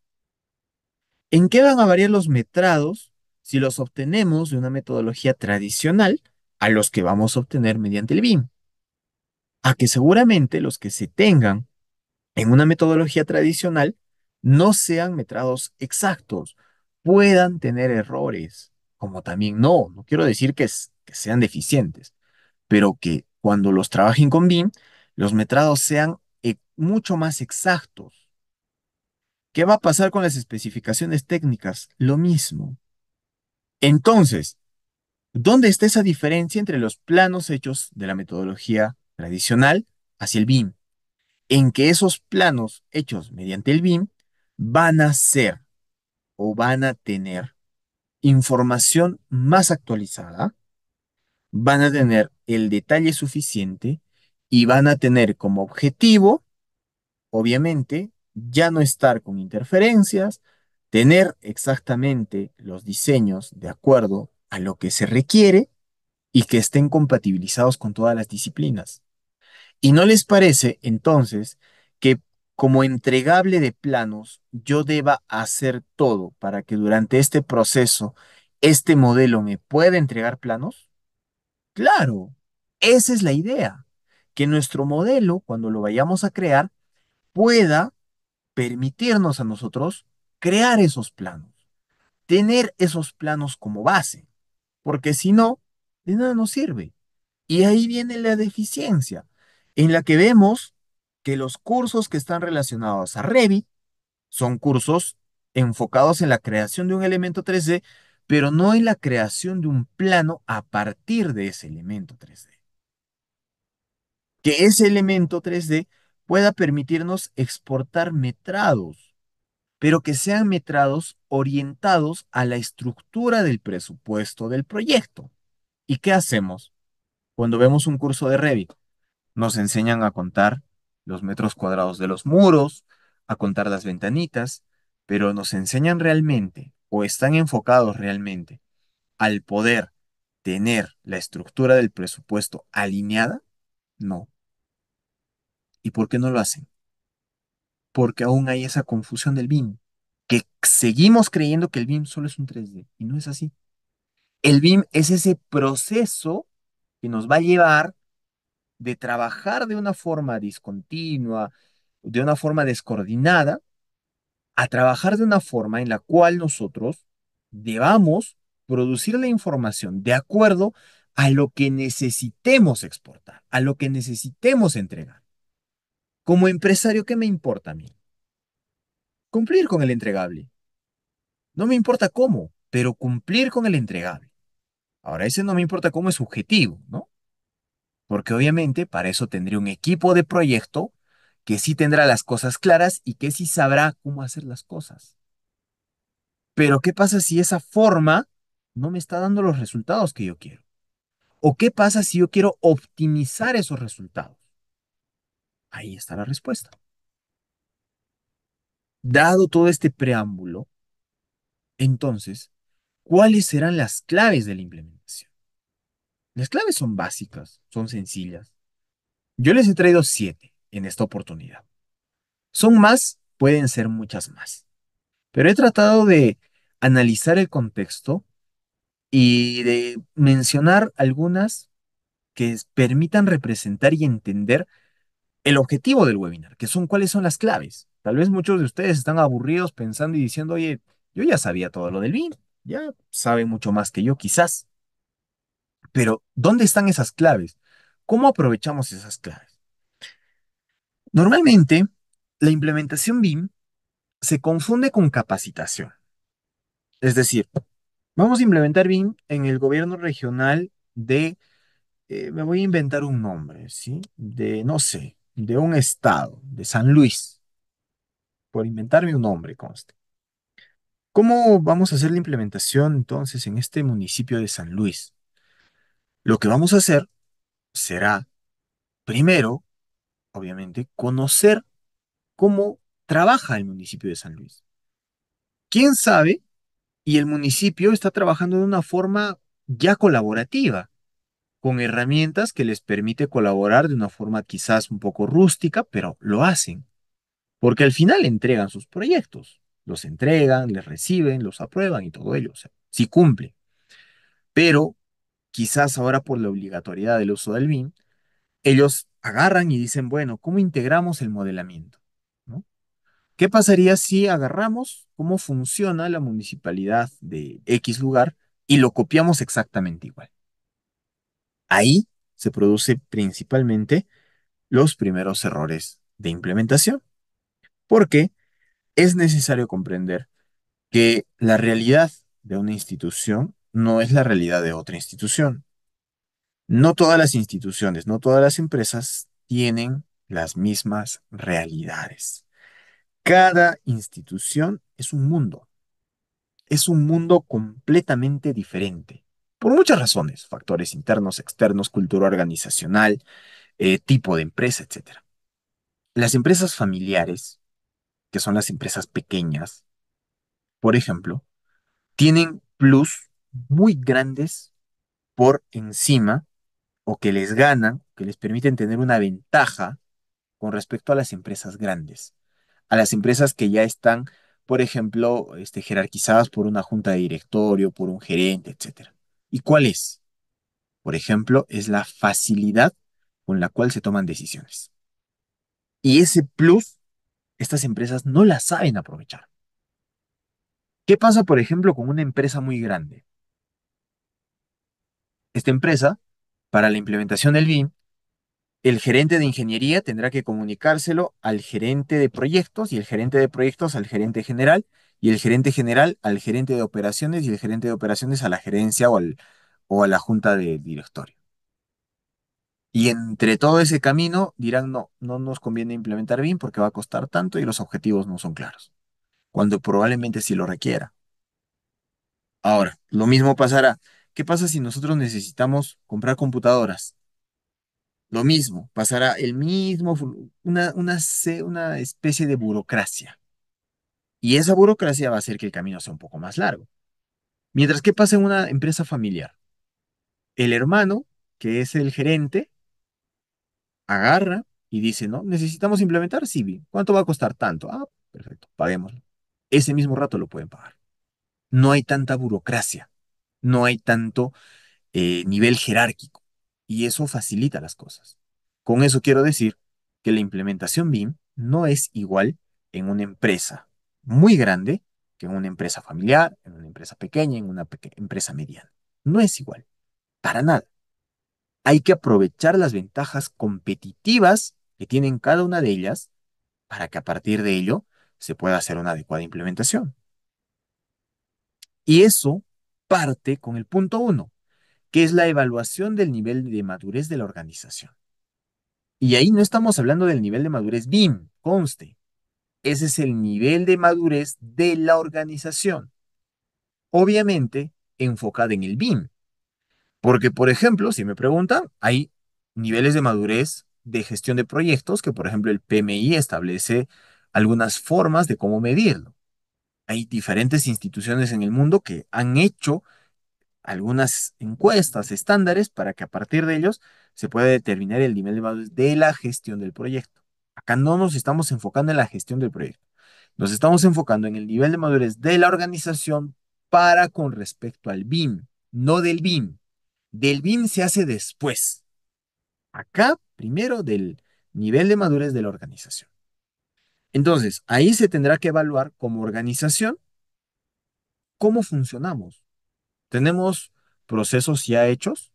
¿En qué van a variar los metrados si los obtenemos de una metodología tradicional a los que vamos a obtener mediante el BIM? A que seguramente los que se tengan en una metodología tradicional no sean metrados exactos, puedan tener errores, como también no quiero decir que sean deficientes, pero que cuando los trabajen con BIM, los metrados sean mucho más exactos. ¿Qué va a pasar con las especificaciones técnicas? Lo mismo. Entonces, ¿dónde está esa diferencia entre los planos hechos de la metodología tradicional hacia el BIM? En que esos planos hechos mediante el BIM van a ser o van a tener información más actualizada, van a tener el detalle suficiente y van a tener como objetivo, obviamente, ya no estar con interferencias, tener exactamente los diseños de acuerdo a lo que se requiere y que estén compatibilizados con todas las disciplinas. ¿Y no les parece entonces que como entregable de planos yo deba hacer todo para que durante este proceso este modelo me pueda entregar planos? Claro, esa es la idea, que nuestro modelo, cuando lo vayamos a crear, pueda permitirnos a nosotros crear esos planos, tener esos planos como base, porque si no, de nada nos sirve. Y ahí viene la deficiencia, en la que vemos que los cursos que están relacionados a Revit son cursos enfocados en la creación de un elemento 3D, pero no en la creación de un plano a partir de ese elemento 3D. Que ese elemento 3D pueda permitirnos exportar metrados, pero que sean metrados orientados a la estructura del presupuesto del proyecto. ¿Y qué hacemos cuando vemos un curso de Revit? Nos enseñan a contar los metros cuadrados de los muros, a contar las ventanitas, pero nos enseñan realmente o están enfocados realmente al poder tener la estructura del presupuesto alineada. No. ¿Y por qué no lo hacen? Porque aún hay esa confusión del BIM, que seguimos creyendo que el BIM solo es un 3D y no es así. El BIM es ese proceso que nos va a llevar de trabajar de una forma discontinua, de una forma descoordinada, a trabajar de una forma en la cual nosotros debamos producir la información de acuerdo a lo que necesitemos exportar, a lo que necesitemos entregar. Como empresario, ¿qué me importa a mí? Cumplir con el entregable. No me importa cómo, pero cumplir con el entregable. Ahora, ese no me importa cómo es subjetivo, ¿no? Porque obviamente para eso tendré un equipo de proyecto que sí tendrá las cosas claras y que sí sabrá cómo hacer las cosas. Pero ¿qué pasa si esa forma no me está dando los resultados que yo quiero? ¿O qué pasa si yo quiero optimizar esos resultados? Ahí está la respuesta. Dado todo este preámbulo, entonces, ¿cuáles serán las claves de la implementación? Las claves son básicas, son sencillas. Yo les he traído 7. en esta oportunidad. ¿Son más? Pueden ser muchas más. Pero he tratado de analizar el contexto y de mencionar algunas que permitan representar y entender el objetivo del webinar, que son cuáles son las claves. Tal vez muchos de ustedes están aburridos pensando y diciendo, oye, yo ya sabía todo lo del BIM, ya saben mucho más que yo quizás, pero ¿dónde están esas claves? ¿Cómo aprovechamos esas claves? Normalmente, la implementación BIM se confunde con capacitación. Es decir, vamos a implementar BIM en el gobierno regional de, me voy a inventar un nombre, ¿sí? De, no sé, de un estado, de San Luis, por inventarme un nombre, conste. ¿Cómo vamos a hacer la implementación entonces en este municipio de San Luis? Lo que vamos a hacer será, primero, obviamente, conocer cómo trabaja el municipio de San Luis. ¿Quién sabe? Y el municipio está trabajando de una forma ya colaborativa, con herramientas que les permite colaborar de una forma quizás un poco rústica, pero lo hacen, porque al final entregan sus proyectos, los entregan, les reciben, los aprueban y todo ello, o sea, sí cumple. Pero quizás ahora por la obligatoriedad del uso del BIM, ellos agarran y dicen, bueno, ¿cómo integramos el modelamiento? ¿No? ¿Qué pasaría si agarramos cómo funciona la municipalidad de X lugar y lo copiamos exactamente igual? Ahí se produce principalmente los primeros errores de implementación, porque es necesario comprender que la realidad de una institución no es la realidad de otra institución. No todas las instituciones, no todas las empresas tienen las mismas realidades. Cada institución es un mundo completamente diferente, por muchas razones, factores internos, externos, cultura organizacional, tipo de empresa, etcétera. Las empresas familiares, que son las empresas pequeñas, por ejemplo, tienen plus muy grandes por encima o que les ganan, que les permiten tener una ventaja con respecto a las empresas grandes, a las empresas que ya están, por ejemplo, jerarquizadas por una junta de directorio, por un gerente, etcétera. ¿Y cuál es? Por ejemplo, es la facilidad con la cual se toman decisiones. Y ese plus, estas empresas no la saben aprovechar. ¿Qué pasa, por ejemplo, con una empresa muy grande? Esta empresa, para la implementación del BIM, el gerente de ingeniería tendrá que comunicárselo al gerente de proyectos y el gerente de proyectos al gerente general y el gerente general al gerente de operaciones y el gerente de operaciones a la gerencia o a la junta de directorio. Y entre todo ese camino dirán, no, no nos conviene implementar BIM porque va a costar tanto y los objetivos no son claros, cuando probablemente sí lo requiera. Ahora, lo mismo pasará. ¿Qué pasa si nosotros necesitamos comprar computadoras? Lo mismo, pasará el mismo, una especie de burocracia. Y esa burocracia va a hacer que el camino sea un poco más largo. Mientras que pasa en una empresa familiar, el hermano, que es el gerente, agarra y dice, no, necesitamos implementar Civi. ¿Cuánto va a costar tanto? Ah, perfecto, paguémoslo. Ese mismo rato lo pueden pagar. No hay tanta burocracia, no hay tanto nivel jerárquico y eso facilita las cosas. Con eso quiero decir que la implementación BIM no es igual en una empresa muy grande que en una empresa familiar, en una empresa pequeña, en una empresa mediana. No es igual, para nada. Hay que aprovechar las ventajas competitivas que tienen cada una de ellas para que a partir de ello se pueda hacer una adecuada implementación. Y eso parte con el punto uno, que es la evaluación del nivel de madurez de la organización. Y ahí no estamos hablando del nivel de madurez BIM, conste. Ese es el nivel de madurez de la organización. Obviamente, enfocada en el BIM. Porque, por ejemplo, si me preguntan, hay niveles de madurez de gestión de proyectos que, por ejemplo, el PMI establece algunas formas de cómo medirlo. Hay diferentes instituciones en el mundo que han hecho algunas encuestas estándares para que a partir de ellos se pueda determinar el nivel de madurez de la gestión del proyecto. Acá no nos estamos enfocando en la gestión del proyecto. Nos estamos enfocando en el nivel de madurez de la organización para con respecto al BIM, no del BIM. Del BIM se hace después. Acá, primero, del nivel de madurez de la organización. Entonces, ahí se tendrá que evaluar como organización cómo funcionamos. Tenemos procesos ya hechos,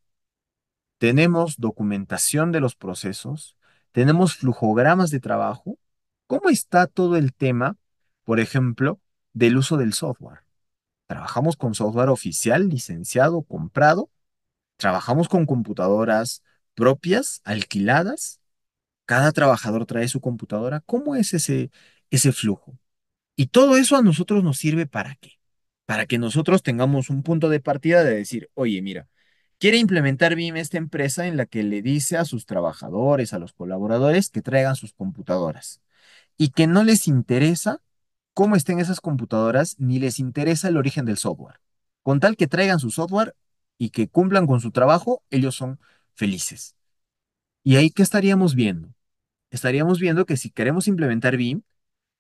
tenemos documentación de los procesos, tenemos flujogramas de trabajo. ¿Cómo está todo el tema, por ejemplo, del uso del software? ¿Trabajamos con software oficial, licenciado, comprado? ¿Trabajamos con computadoras propias, alquiladas? ¿Cada trabajador trae su computadora? ¿Cómo es ese flujo? Y todo eso a nosotros nos sirve ¿para qué? Para que nosotros tengamos un punto de partida de decir, oye, mira, quiere implementar BIM esta empresa en la que le dice a sus trabajadores, a los colaboradores que traigan sus computadoras y que no les interesa cómo estén esas computadoras ni les interesa el origen del software. Con tal que traigan su software y que cumplan con su trabajo, ellos son felices. ¿Y ahí qué estaríamos viendo? Estaríamos viendo que si queremos implementar BIM,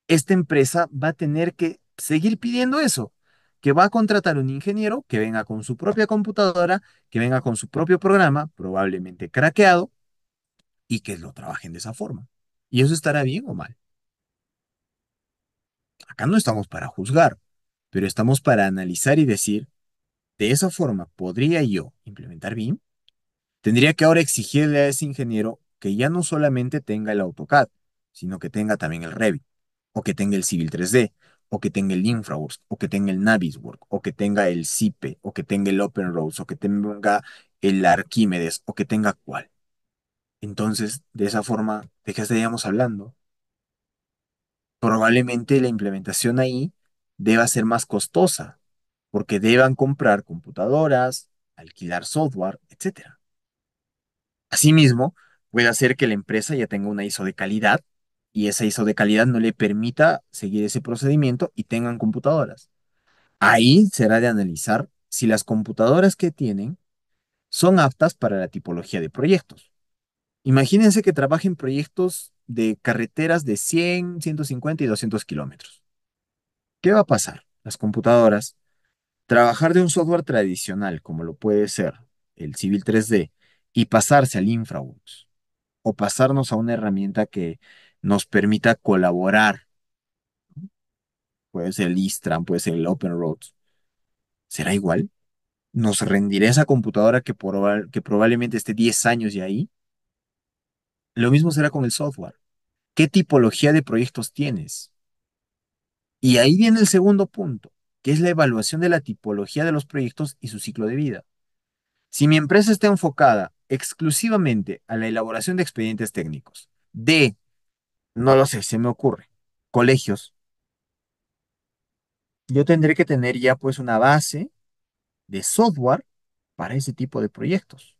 esta empresa va a tener que seguir pidiendo eso, que va a contratar un ingeniero que venga con su propia computadora, que venga con su propio programa, probablemente craqueado, y que lo trabajen de esa forma. ¿Y eso estará bien o mal? Acá no estamos para juzgar, pero estamos para analizar y decir, de esa forma, ¿podría yo implementar BIM? Tendría que ahora exigirle a ese ingeniero que ya no solamente tenga el AutoCAD, sino que tenga también el Revit, o que tenga el Civil 3D, o que tenga el InfraWorks, o que tenga el Navisworks, o que tenga el CIPE, o que tenga el OpenRoads, o que tenga el Arquímedes, o que tenga cuál. Entonces, de esa forma, ¿de qué estaríamos hablando? Probablemente la implementación ahí deba ser más costosa, porque deban comprar computadoras, alquilar software, etcétera. Asimismo, puede hacer que la empresa ya tenga una ISO de calidad y esa ISO de calidad no le permita seguir ese procedimiento y tengan computadoras. Ahí será de analizar si las computadoras que tienen son aptas para la tipología de proyectos. Imagínense que trabajen proyectos de carreteras de 100, 150 y 200 kilómetros. ¿Qué va a pasar? Las computadoras, trabajar de un software tradicional como lo puede ser el Civil 3D y pasarse al InfraWorks o pasarnos a una herramienta que nos permita colaborar, puede ser el Istran, puede ser el OpenRoads, ¿será igual? ¿Nos rendirá esa computadora que probablemente esté 10 años y ahí? Lo mismo será con el software. ¿Qué tipología de proyectos tienes? Y ahí viene el segundo punto, que es la evaluación de la tipología de los proyectos y su ciclo de vida. Si mi empresa está enfocada exclusivamente a la elaboración de expedientes técnicos, no lo sé, se me ocurre, colegios, yo tendré que tener ya pues una base de software para ese tipo de proyectos.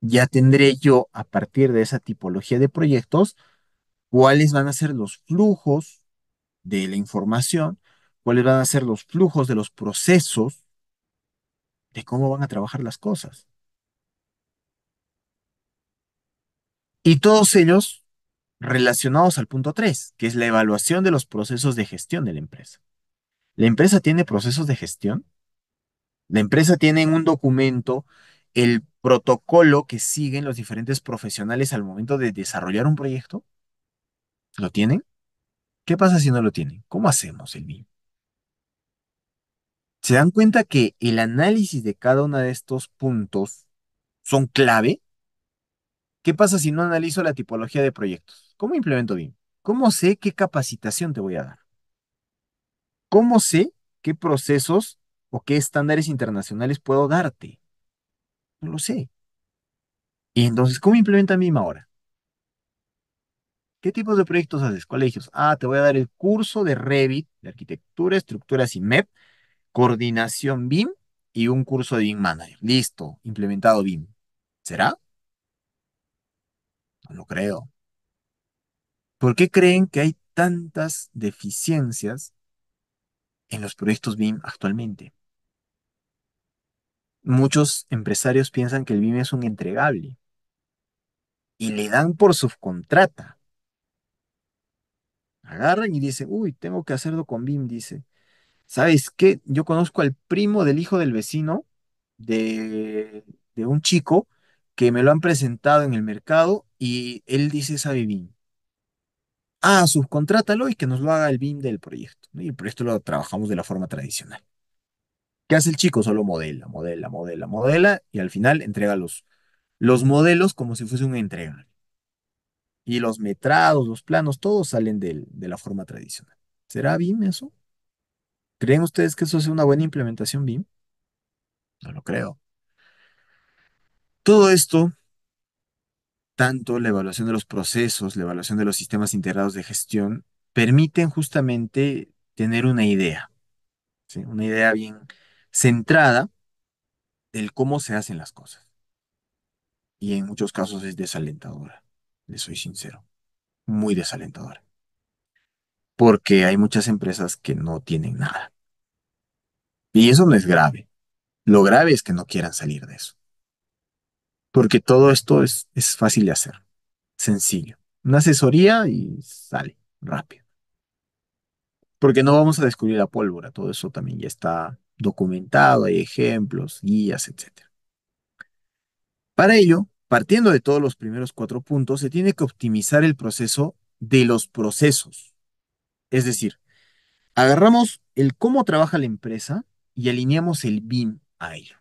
Ya tendré yo, a partir de esa tipología de proyectos, cuáles van a ser los flujos de la información, cuáles van a ser los flujos de los procesos, de cómo van a trabajar las cosas. Y todos ellos relacionados al punto 3, que es la evaluación de los procesos de gestión de la empresa. ¿La empresa tiene procesos de gestión? La empresa tiene en un documento el protocolo que siguen los diferentes profesionales al momento de desarrollar un proyecto. ¿Lo tienen? ¿Qué pasa si no lo tienen? ¿Cómo hacemos el BIM? ¿Se dan cuenta que el análisis de cada uno de estos puntos son clave? ¿Qué pasa si no analizo la tipología de proyectos? ¿Cómo implemento BIM? ¿Cómo sé qué capacitación te voy a dar? ¿Cómo sé qué procesos o qué estándares internacionales puedo darte? No lo sé. Y entonces, ¿cómo implementan BIM ahora? ¿Qué tipos de proyectos haces? Colegios. Ah, te voy a dar el curso de Revit, de arquitectura, estructuras y MEP, coordinación BIM y un curso de BIM Manager. Listo, implementado BIM. ¿Será? No lo creo. ¿Por qué creen que hay tantas deficiencias en los proyectos BIM actualmente? Muchos empresarios piensan que el BIM es un entregable. y le dan por subcontrata. Agarran y dicen, uy, tengo que hacerlo con BIM, dice. ¿Sabes qué? Yo conozco al primo del hijo del vecino de, de un chico que me lo han presentado en el mercado y él dice, sabe BIM. Ah, subcontrátalo y que nos lo haga el BIM del proyecto, ¿no? Y el proyecto lo trabajamos de la forma tradicional. ¿Qué hace el chico? Solo modela, modela, modela, modela y al final entrega los modelos como si fuese una entrega. Y los metrados, los planos, todos salen de la forma tradicional. ¿Será BIM eso? ¿Creen ustedes que eso es una buena implementación BIM? No lo creo. Todo esto, tanto la evaluación de los procesos, la evaluación de los sistemas integrados de gestión, permiten justamente tener una idea, ¿sí? Una idea bien centrada del cómo se hacen las cosas. Y en muchos casos es desalentadora, les soy sincero, muy desalentadora, porque hay muchas empresas que no tienen nada. Y eso no es grave. Lo grave es que no quieran salir de eso, porque todo esto es fácil de hacer, sencillo. Una asesoría y sale rápido. Porque no vamos a descubrir la pólvora, todo eso también ya está documentado, hay ejemplos, guías, etcétera. Para ello, partiendo de todos los primeros cuatro puntos, se tiene que optimizar el proceso de los procesos. Es decir, agarramos el cómo trabaja la empresa y alineamos el BIM a ello.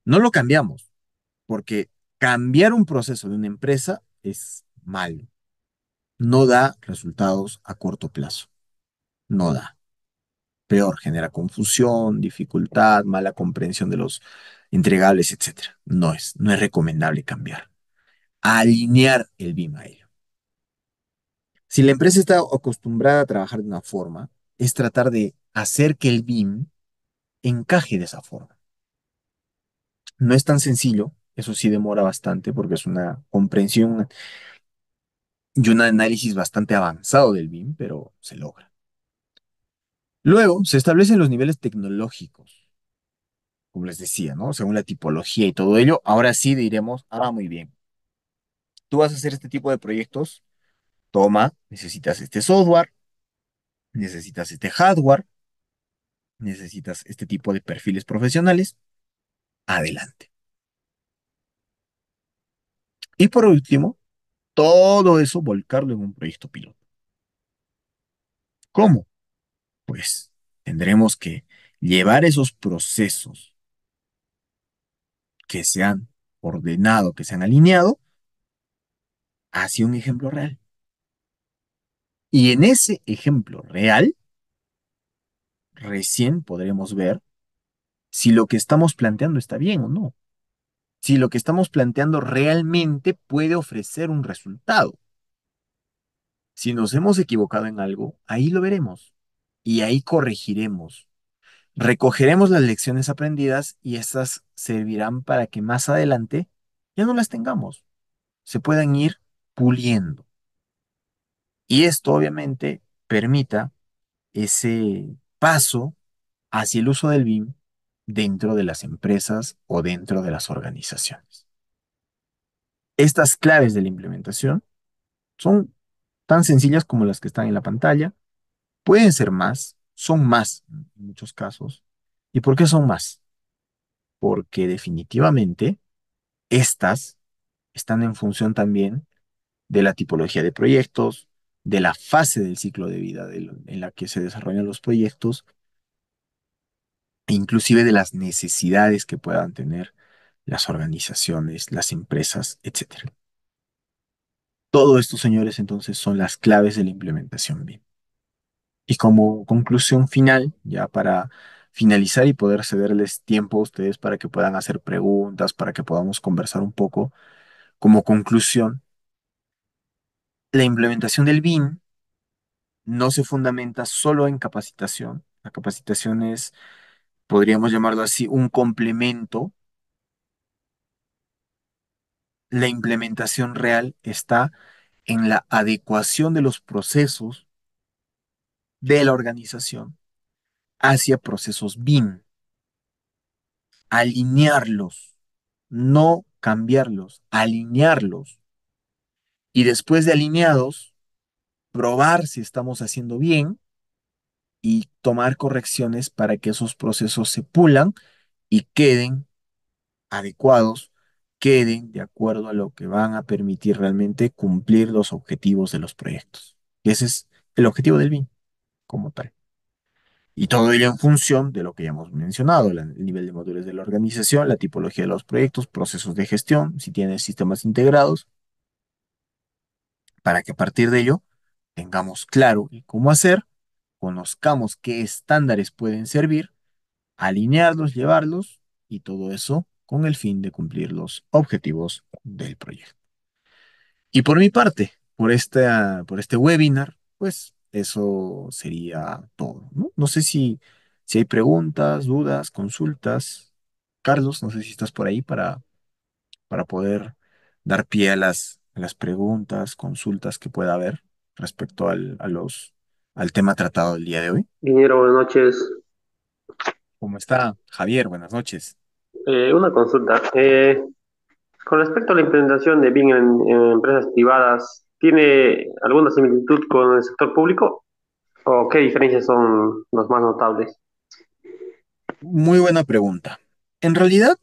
No lo cambiamos, porque cambiar un proceso de una empresa es malo. No da resultados a corto plazo. No da. Peor, genera confusión, dificultad, mala comprensión de los entregables, etcétera. No es recomendable cambiar. Alinear el BIM a ello. Si la empresa está acostumbrada a trabajar de una forma, es tratar de hacer que el BIM encaje de esa forma. No es tan sencillo, eso sí demora bastante porque es una comprensión y un análisis bastante avanzado del BIM, pero se logra. Luego, se establecen los niveles tecnológicos, como les decía, ¿no? Según la tipología y todo ello. Ahora sí diremos, muy bien, tú vas a hacer este tipo de proyectos, toma, necesitas este software, necesitas este hardware, necesitas este tipo de perfiles profesionales, adelante. Y por último, todo eso volcarlo en un proyecto piloto. ¿Cómo? Pues tendremos que llevar esos procesos que se han ordenado, que se han alineado, hacia un ejemplo real. Y en ese ejemplo real, recién podremos ver si lo que estamos planteando está bien o no. Si lo que estamos planteando realmente puede ofrecer un resultado. Si nos hemos equivocado en algo, ahí lo veremos y ahí corregiremos. Recogeremos las lecciones aprendidas y estas servirán para que más adelante ya no las tengamos, se puedan ir puliendo. Y esto obviamente permita ese paso hacia el uso del BIM dentro de las empresas o dentro de las organizaciones. Estas claves de la implementación son tan sencillas como las que están en la pantalla. Pueden ser más, son más en muchos casos. ¿Y por qué son más? Porque definitivamente estas están en función también de la tipología de proyectos, de la fase del ciclo de vida en la que se desarrollan los proyectos, e inclusive de las necesidades que puedan tener las organizaciones, las empresas, etcétera. Todo esto, señores, entonces son las claves de la implementación BIM. Y como conclusión final, ya para finalizar y poder cederles tiempo a ustedes para que puedan hacer preguntas, para que podamos conversar un poco, como conclusión, la implementación del BIM no se fundamenta solo en capacitación. La capacitación es, podríamos llamarlo así, un complemento. La implementación real está en la adecuación de los procesos de la organización hacia procesos BIM, alinearlos, no cambiarlos, alinearlos y después de alineados, probar si estamos haciendo bien y tomar correcciones para que esos procesos se pulan y queden adecuados, queden de acuerdo a lo que van a permitir realmente cumplir los objetivos de los proyectos. Y ese es el objetivo del BIM como tal. Y todo ello en función de lo que ya hemos mencionado, el nivel de madurez de la organización, la tipología de los proyectos, procesos de gestión, si tiene sistemas integrados, para que a partir de ello tengamos claro el cómo hacer, conozcamos qué estándares pueden servir, alinearlos, llevarlos y todo eso con el fin de cumplir los objetivos del proyecto. Y por mi parte, por este webinar, pues eso sería todo, ¿no? No sé si hay preguntas, dudas, consultas. Carlos, no sé si estás por ahí para poder dar pie a a las preguntas, consultas que pueda haber respecto al tema tratado el día de hoy. Ingeniero, buenas noches. ¿Cómo está, Javier? Buenas noches. Una consulta. Con respecto a la implementación de BIM en empresas privadas, ¿tiene alguna similitud con el sector público? ¿O qué diferencias son las más notables? Muy buena pregunta. En realidad,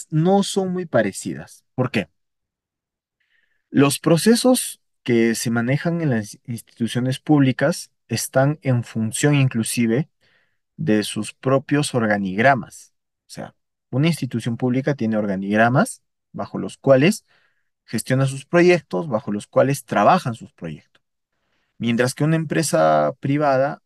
no son muy parecidas. ¿Por qué? Los procesos que se manejan en las instituciones públicas están en función inclusive de sus propios organigramas. O sea, una institución pública tiene organigramas bajo los cuales gestiona sus proyectos, bajo los cuales trabajan sus proyectos. Mientras que una empresa privada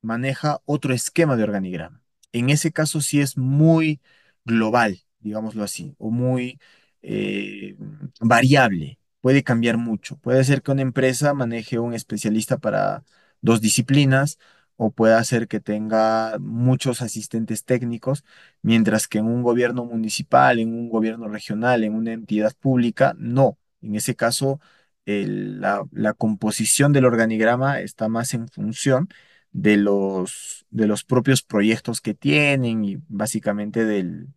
maneja otro esquema de organigrama. En ese caso sí es muy global, digámoslo así, o muy eh, variable. Puede cambiar mucho. Puede ser que una empresa maneje un especialista para dos disciplinas o puede hacer que tenga muchos asistentes técnicos, mientras que en un gobierno municipal, en un gobierno regional, en una entidad pública, no. En ese caso la composición del organigrama está más en función de los propios proyectos que tienen y básicamente del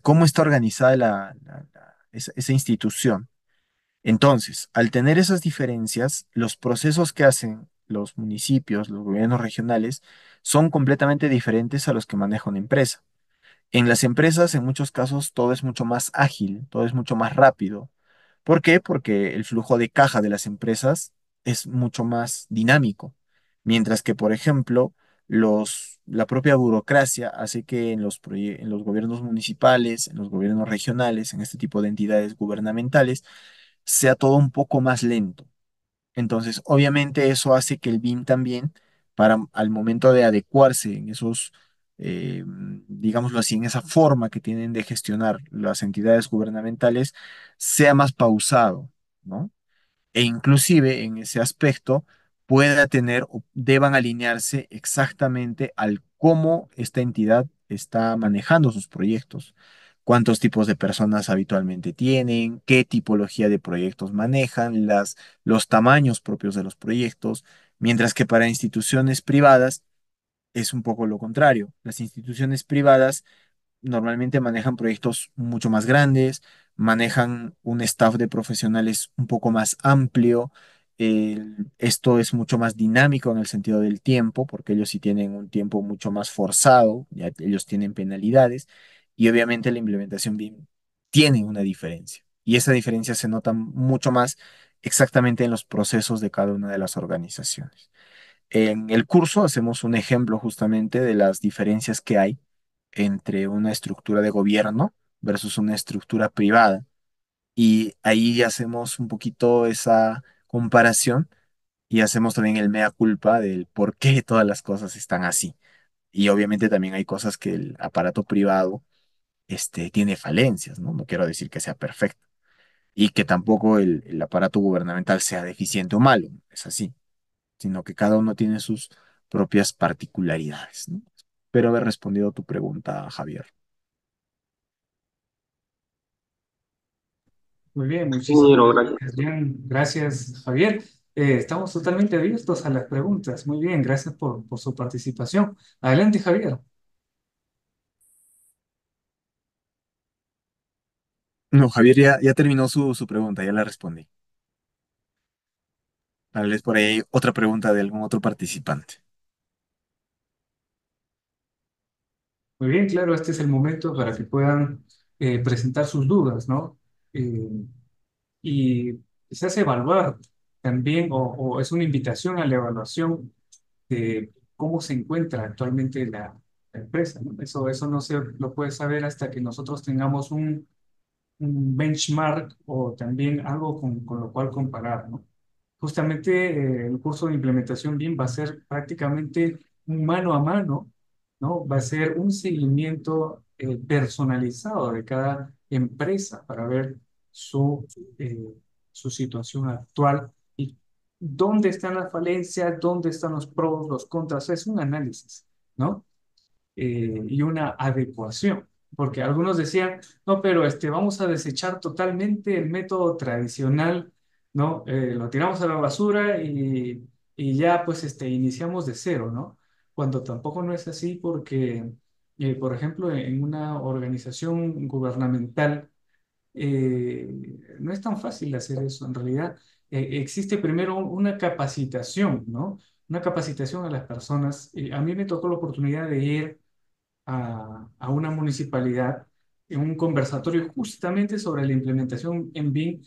cómo está organizada esa institución. Entonces, al tener esas diferencias, los procesos que hacen los municipios, los gobiernos regionales, son completamente diferentes a los que maneja una empresa. En las empresas, en muchos casos, todo es mucho más ágil, todo es mucho más rápido. ¿Por qué? Porque el flujo de caja de las empresas es mucho más dinámico. Mientras que, por ejemplo, la propia burocracia hace que en en los gobiernos municipales, en los gobiernos regionales, en este tipo de entidades gubernamentales, sea todo un poco más lento. Entonces, obviamente eso hace que el BIM también, al momento de adecuarse en digámoslo así, en esa forma que tienen de gestionar las entidades gubernamentales, sea más pausado, ¿no? E inclusive en ese aspecto pueda tener o deban alinearse exactamente al cómo esta entidad está manejando sus proyectos, cuántos tipos de personas habitualmente tienen, qué tipología de proyectos manejan, los tamaños propios de los proyectos, mientras que para instituciones privadas es un poco lo contrario. Las instituciones privadas normalmente manejan proyectos mucho más grandes, manejan un staff de profesionales un poco más amplio. Esto es mucho más dinámico en el sentido del tiempo, porque ellos sí tienen un tiempo mucho más forzado, ya ellos tienen penalidades y obviamente la implementación BIM tiene una diferencia. Y esa diferencia se nota mucho más exactamente en los procesos de cada una de las organizaciones. En el curso hacemos un ejemplo justamente de las diferencias que hay entre una estructura de gobierno versus una estructura privada. Y ahí hacemos un poquito esa comparación y hacemos también el mea culpa del por qué todas las cosas están así. Y obviamente también hay cosas que el aparato privado tiene falencias, ¿no? No quiero decir que sea perfecto. Y que tampoco el aparato gubernamental sea deficiente o malo, es así, sino que cada uno tiene sus propias particularidades, ¿no? Espero haber respondido a tu pregunta, Javier. Muy bien, Sí, muchísimas ingeniero, gracias. gracias. Bien, gracias, Javier. Estamos totalmente abiertos a las preguntas. Muy bien, gracias por su participación. Adelante, Javier. No, Javier ya terminó su pregunta, ya la respondí. Tal vez por ahí hay otra pregunta de algún otro participante. Muy bien, claro, este es el momento para que puedan presentar sus dudas, ¿no? Eh, y se hace evaluar también, o es una invitación a la evaluación de cómo se encuentra actualmente la empresa, ¿no? Eso no se lo puede saber hasta que nosotros tengamos un benchmark o también algo con lo cual comparar, ¿no? Justamente el curso de implementación BIM va a ser prácticamente un mano a mano, ¿no? Va a ser un seguimiento personalizado de cada empresa para ver eh, su situación actual y dónde están las falencias, dónde están los pros, los contras. Es un análisis, ¿no? Y una adecuación. Porque algunos decían, no, pero vamos a desechar totalmente el método tradicional, ¿no? Lo tiramos a la basura y ya pues iniciamos de cero, ¿no? Cuando tampoco no es así porque, por ejemplo, en una organización gubernamental, no es tan fácil hacer eso. En realidad, existe primero una capacitación, ¿no? Una capacitación a las personas. A mí me tocó la oportunidad de ir a una municipalidad en un conversatorio justamente sobre la implementación en BIM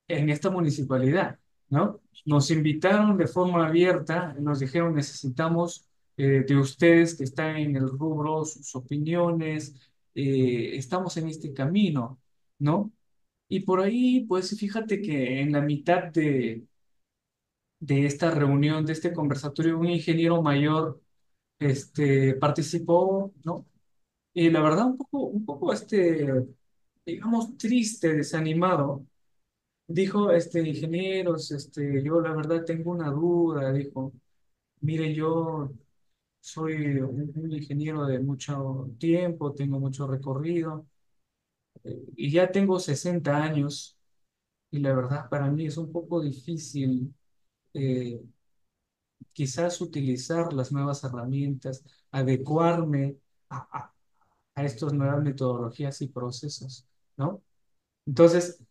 en esta municipalidad, ¿no? Nos invitaron de forma abierta, nos dijeron necesitamos de ustedes que están en el rubro, sus opiniones, estamos en este camino, ¿no? Y por ahí, pues fíjate que en la mitad de esta reunión, de este conversatorio, un ingeniero mayor participó, ¿no? Y la verdad, un poco, digamos, triste, desanimado. Dijo, ingenieros, yo la verdad tengo una duda. Dijo, mire, yo soy un ingeniero de mucho tiempo, tengo mucho recorrido, y ya tengo 60 años, y la verdad para mí es un poco difícil eh, quizás utilizar las nuevas herramientas, adecuarme a, a, a estas nuevas metodologías y procesos, ¿no? Entonces,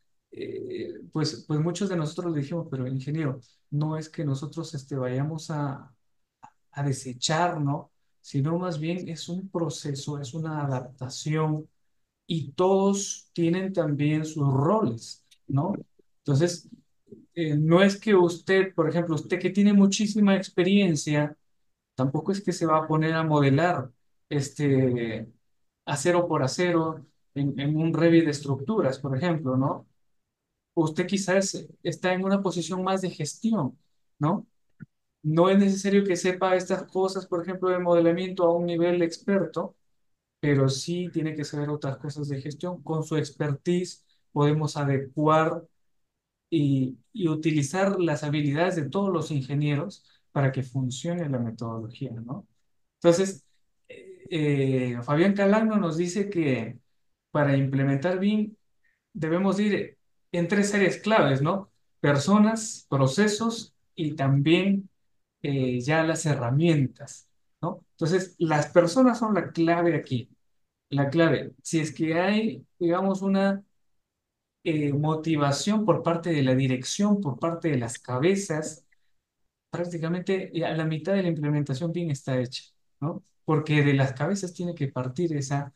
pues muchos de nosotros le dijimos, pero ingeniero, no es que nosotros vayamos a desechar, ¿no? Sino más bien es un proceso, es una adaptación y todos tienen también sus roles, ¿no? Entonces, no es que usted, por ejemplo, usted que tiene muchísima experiencia, tampoco es que se va a poner a modelar acero por acero en un Revit de estructuras, por ejemplo, ¿no? Usted quizás está en una posición más de gestión, ¿no? No es necesario que sepa estas cosas, por ejemplo, de modelamiento a un nivel experto, pero sí tiene que saber otras cosas de gestión. Con su expertise podemos adecuar y utilizar las habilidades de todos los ingenieros para que funcione la metodología, ¿no? Entonces, Fabián Calano nos dice que para implementar BIM debemos ir en tres áreas claves, ¿no? Personas, procesos y también ya las herramientas, ¿no? Entonces, las personas son la clave aquí. La clave, si es que hay, digamos, una motivación por parte de la dirección, por parte de las cabezas, prácticamente a la mitad de la implementación bien está hecha, ¿no? Porque de las cabezas tiene que partir esa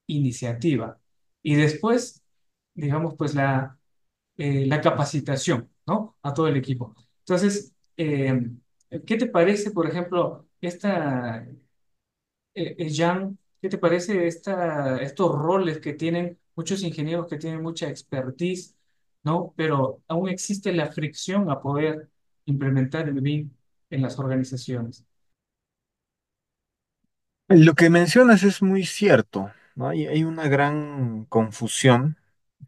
iniciativa. Y después, digamos, pues la capacitación, ¿no? A todo el equipo. Entonces, ¿qué te parece, por ejemplo, Jan, qué te parece estos roles que tienen muchos ingenieros que tienen mucha expertise, ¿no? Pero aún existe la fricción a poder implementar el BIM en las organizaciones. Lo que mencionas es muy cierto, ¿no? Hay una gran confusión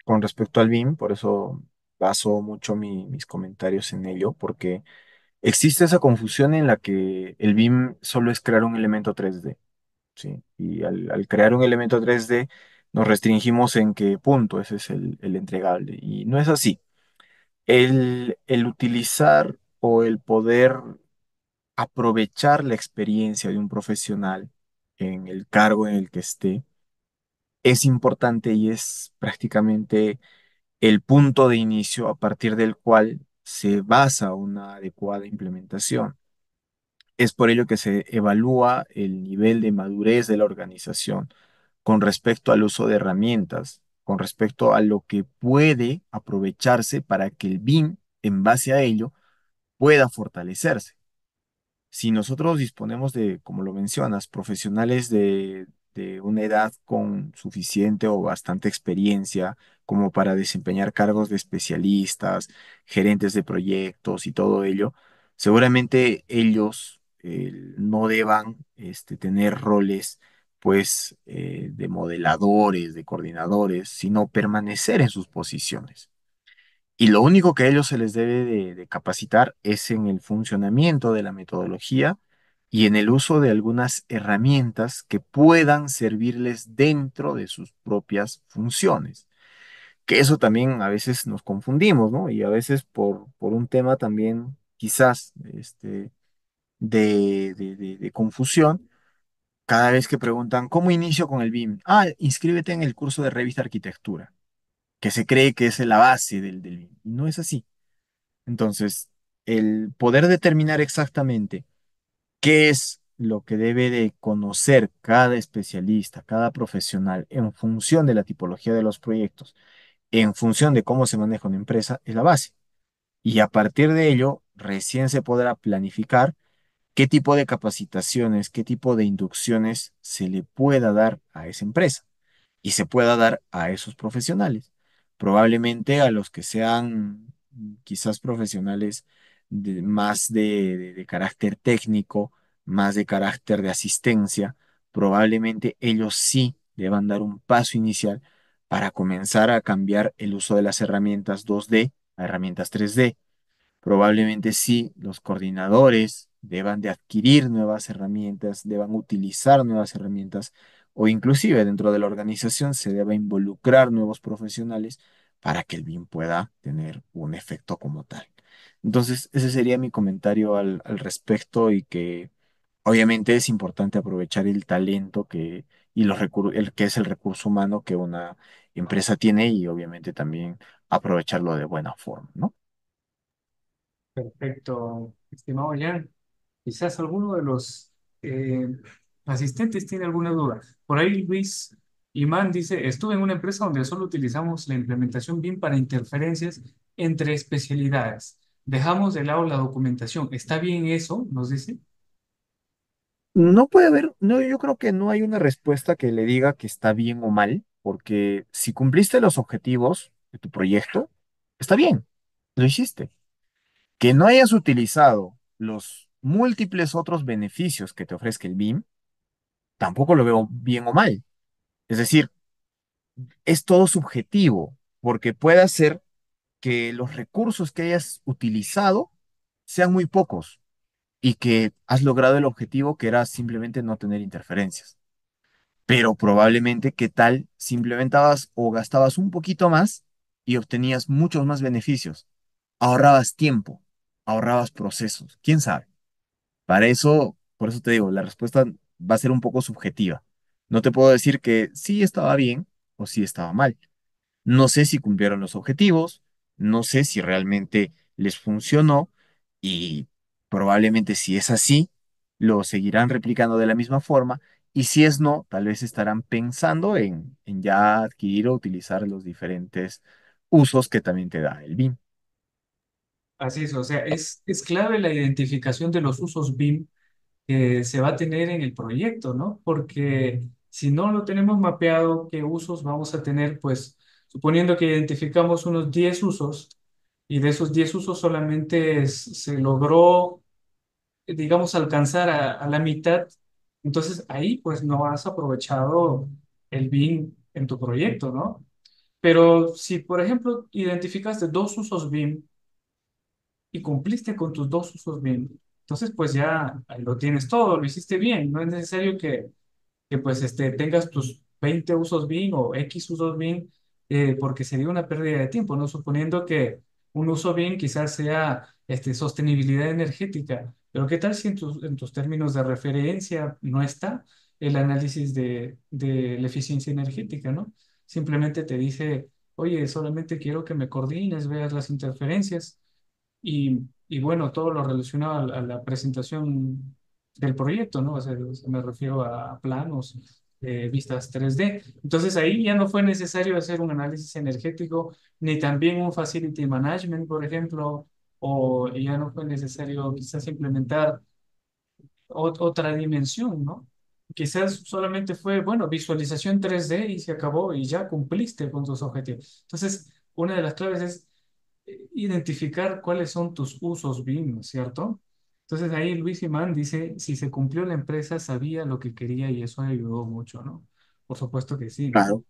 con respecto al BIM, por eso baso mucho mis comentarios en ello, porque existe esa confusión en la que el BIM solo es crear un elemento 3D, ¿sí? Y al crear un elemento 3D nos restringimos en que, punto, ese es el entregable. Y no es así. El utilizar o el poder aprovechar la experiencia de un profesional en el cargo en el que esté es importante y es prácticamente el punto de inicio a partir del cual se basa una adecuada implementación. Es por ello que se evalúa el nivel de madurez de la organización con respecto al uso de herramientas, con respecto a lo que puede aprovecharse para que el BIM, en base a ello, pueda fortalecerse. Si nosotros disponemos de, como lo mencionas, profesionales de una edad con suficiente o bastante experiencia como para desempeñar cargos de especialistas, gerentes de proyectos y todo ello, seguramente ellos no deban tener roles pues de modeladores, de coordinadores, sino permanecer en sus posiciones. Y lo único que a ellos se les debe de capacitar es en el funcionamiento de la metodología y en el uso de algunas herramientas que puedan servirles dentro de sus propias funciones. Que eso también a veces nos confundimos, ¿no? Y a veces por un tema también quizás de confusión, cada vez que preguntan, ¿cómo inicio con el BIM? Ah, inscríbete en el curso de Revit Arquitectura, que se cree que es la base del BIM. Y no es así. Entonces, el poder determinar exactamente qué es lo que debe de conocer cada especialista, cada profesional en función de la tipología de los proyectos, en función de cómo se maneja una empresa, es la base. Y a partir de ello, recién se podrá planificar qué tipo de capacitaciones, qué tipo de inducciones se le pueda dar a esa empresa y se pueda dar a esos profesionales. Probablemente a los que sean quizás profesionales más de carácter técnico, más de carácter de asistencia, probablemente ellos sí deban dar un paso inicial para comenzar a cambiar el uso de las herramientas 2D a herramientas 3D. Probablemente sí, los coordinadores deban de adquirir nuevas herramientas, deban utilizar nuevas herramientas o inclusive dentro de la organización se deba involucrar nuevos profesionales para que el BIM pueda tener un efecto como tal. Entonces, ese sería mi comentario al respecto y que obviamente es importante aprovechar el talento y el que es el recurso humano que una empresa tiene y obviamente también aprovecharlo de buena forma, ¿no? Perfecto, estimado Jan. Quizás alguno de los eh, asistentes tiene alguna duda. Por ahí Luis Imán dice, estuve en una empresa donde solo utilizamos la implementación BIM para interferencias entre especialidades. Dejamos de lado la documentación. ¿Está bien eso? Nos dice. No puede haber, no, yo creo que no hay una respuesta que le diga que está bien o mal, porque si cumpliste los objetivos de tu proyecto, está bien, lo hiciste. Que no hayas utilizado los múltiples otros beneficios que te ofrezca el BIM, tampoco lo veo bien o mal. Es decir, es todo subjetivo, porque puede ser que los recursos que hayas utilizado sean muy pocos y que has logrado el objetivo que era simplemente no tener interferencias. Pero probablemente, ¿qué tal si implementabas o gastabas un poquito más y obtenías muchos más beneficios? Ahorrabas tiempo, ahorrabas procesos, quién sabe. Para eso, por eso te digo, la respuesta va a ser un poco subjetiva. No te puedo decir que sí estaba bien o sí estaba mal. No sé si cumplieron los objetivos, no sé si realmente les funcionó y probablemente si es así, lo seguirán replicando de la misma forma y si es no, tal vez estarán pensando en ya adquirir o utilizar los diferentes usos que también te da el BIM. Así es, o sea, es clave la identificación de los usos BIM que se va a tener en el proyecto, ¿no? Porque si no lo tenemos mapeado, ¿qué usos vamos a tener? Pues suponiendo que identificamos unos 10 usos y de esos 10 usos solamente se logró, digamos, alcanzar a la mitad, entonces ahí pues no has aprovechado el BIM en tu proyecto, ¿no? Pero si, por ejemplo, identificaste dos usos BIM, y cumpliste con tus dos usos bien, entonces pues ya ahí lo tienes todo, lo hiciste bien, no es necesario que pues tengas tus 20 usos bien o X usos bien, porque sería una pérdida de tiempo, ¿no? Suponiendo que un uso bien quizás sea sostenibilidad energética, pero ¿qué tal si en tus términos de referencia no está? el análisis de la eficiencia energética, ¿no? Simplemente te dice, oye, solamente quiero que me coordines, veas las interferencias y bueno, todo lo relacionado a la presentación del proyecto, ¿no? O sea, me refiero a planos, vistas 3D. Entonces ahí ya no fue necesario hacer un análisis energético, ni también un facility management, por ejemplo, o ya no fue necesario quizás implementar otra dimensión, ¿no? Quizás solamente fue, bueno, visualización 3D y se acabó y ya cumpliste con tus objetivos. Entonces, una de las claves es identificar cuáles son tus usos BIM, ¿cierto? Entonces ahí Luis Imán dice, si se cumplió la empresa, sabía lo que quería y eso ayudó mucho, ¿no? Por supuesto que sí, ¿no? Claro.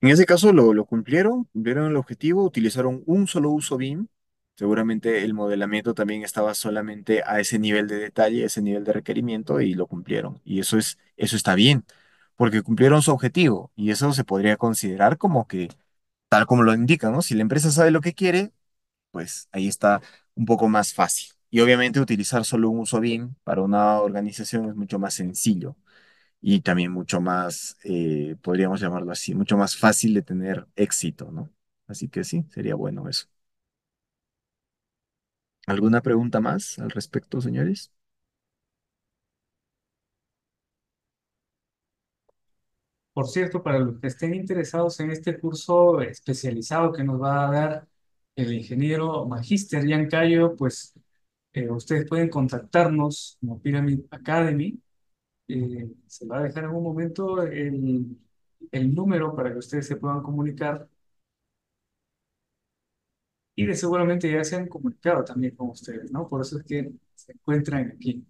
En ese caso lo cumplieron, cumplieron el objetivo, utilizaron un solo uso BIM. Seguramente el modelamiento también estaba solamente a ese nivel de detalle, ese nivel de requerimiento y lo cumplieron. Y eso está bien, porque cumplieron su objetivo y eso se podría considerar como que, tal como lo indica, ¿no? Si la empresa sabe lo que quiere, pues ahí está un poco más fácil. Y obviamente utilizar solo un uso BIM para una organización es mucho más sencillo y también mucho más, podríamos llamarlo así, mucho más fácil de tener éxito, ¿no? Así que sí, sería bueno eso. ¿Alguna pregunta más al respecto, señores? Por cierto, para los que estén interesados en este curso especializado que nos va a dar el ingeniero Magíster Jan Cayo, pues ustedes pueden contactarnos como Pyramid Academy. Se va a dejar en un momento el número para que ustedes se puedan comunicar y de seguramente ya se han comunicado también con ustedes, ¿no? Por eso es que se encuentran aquí.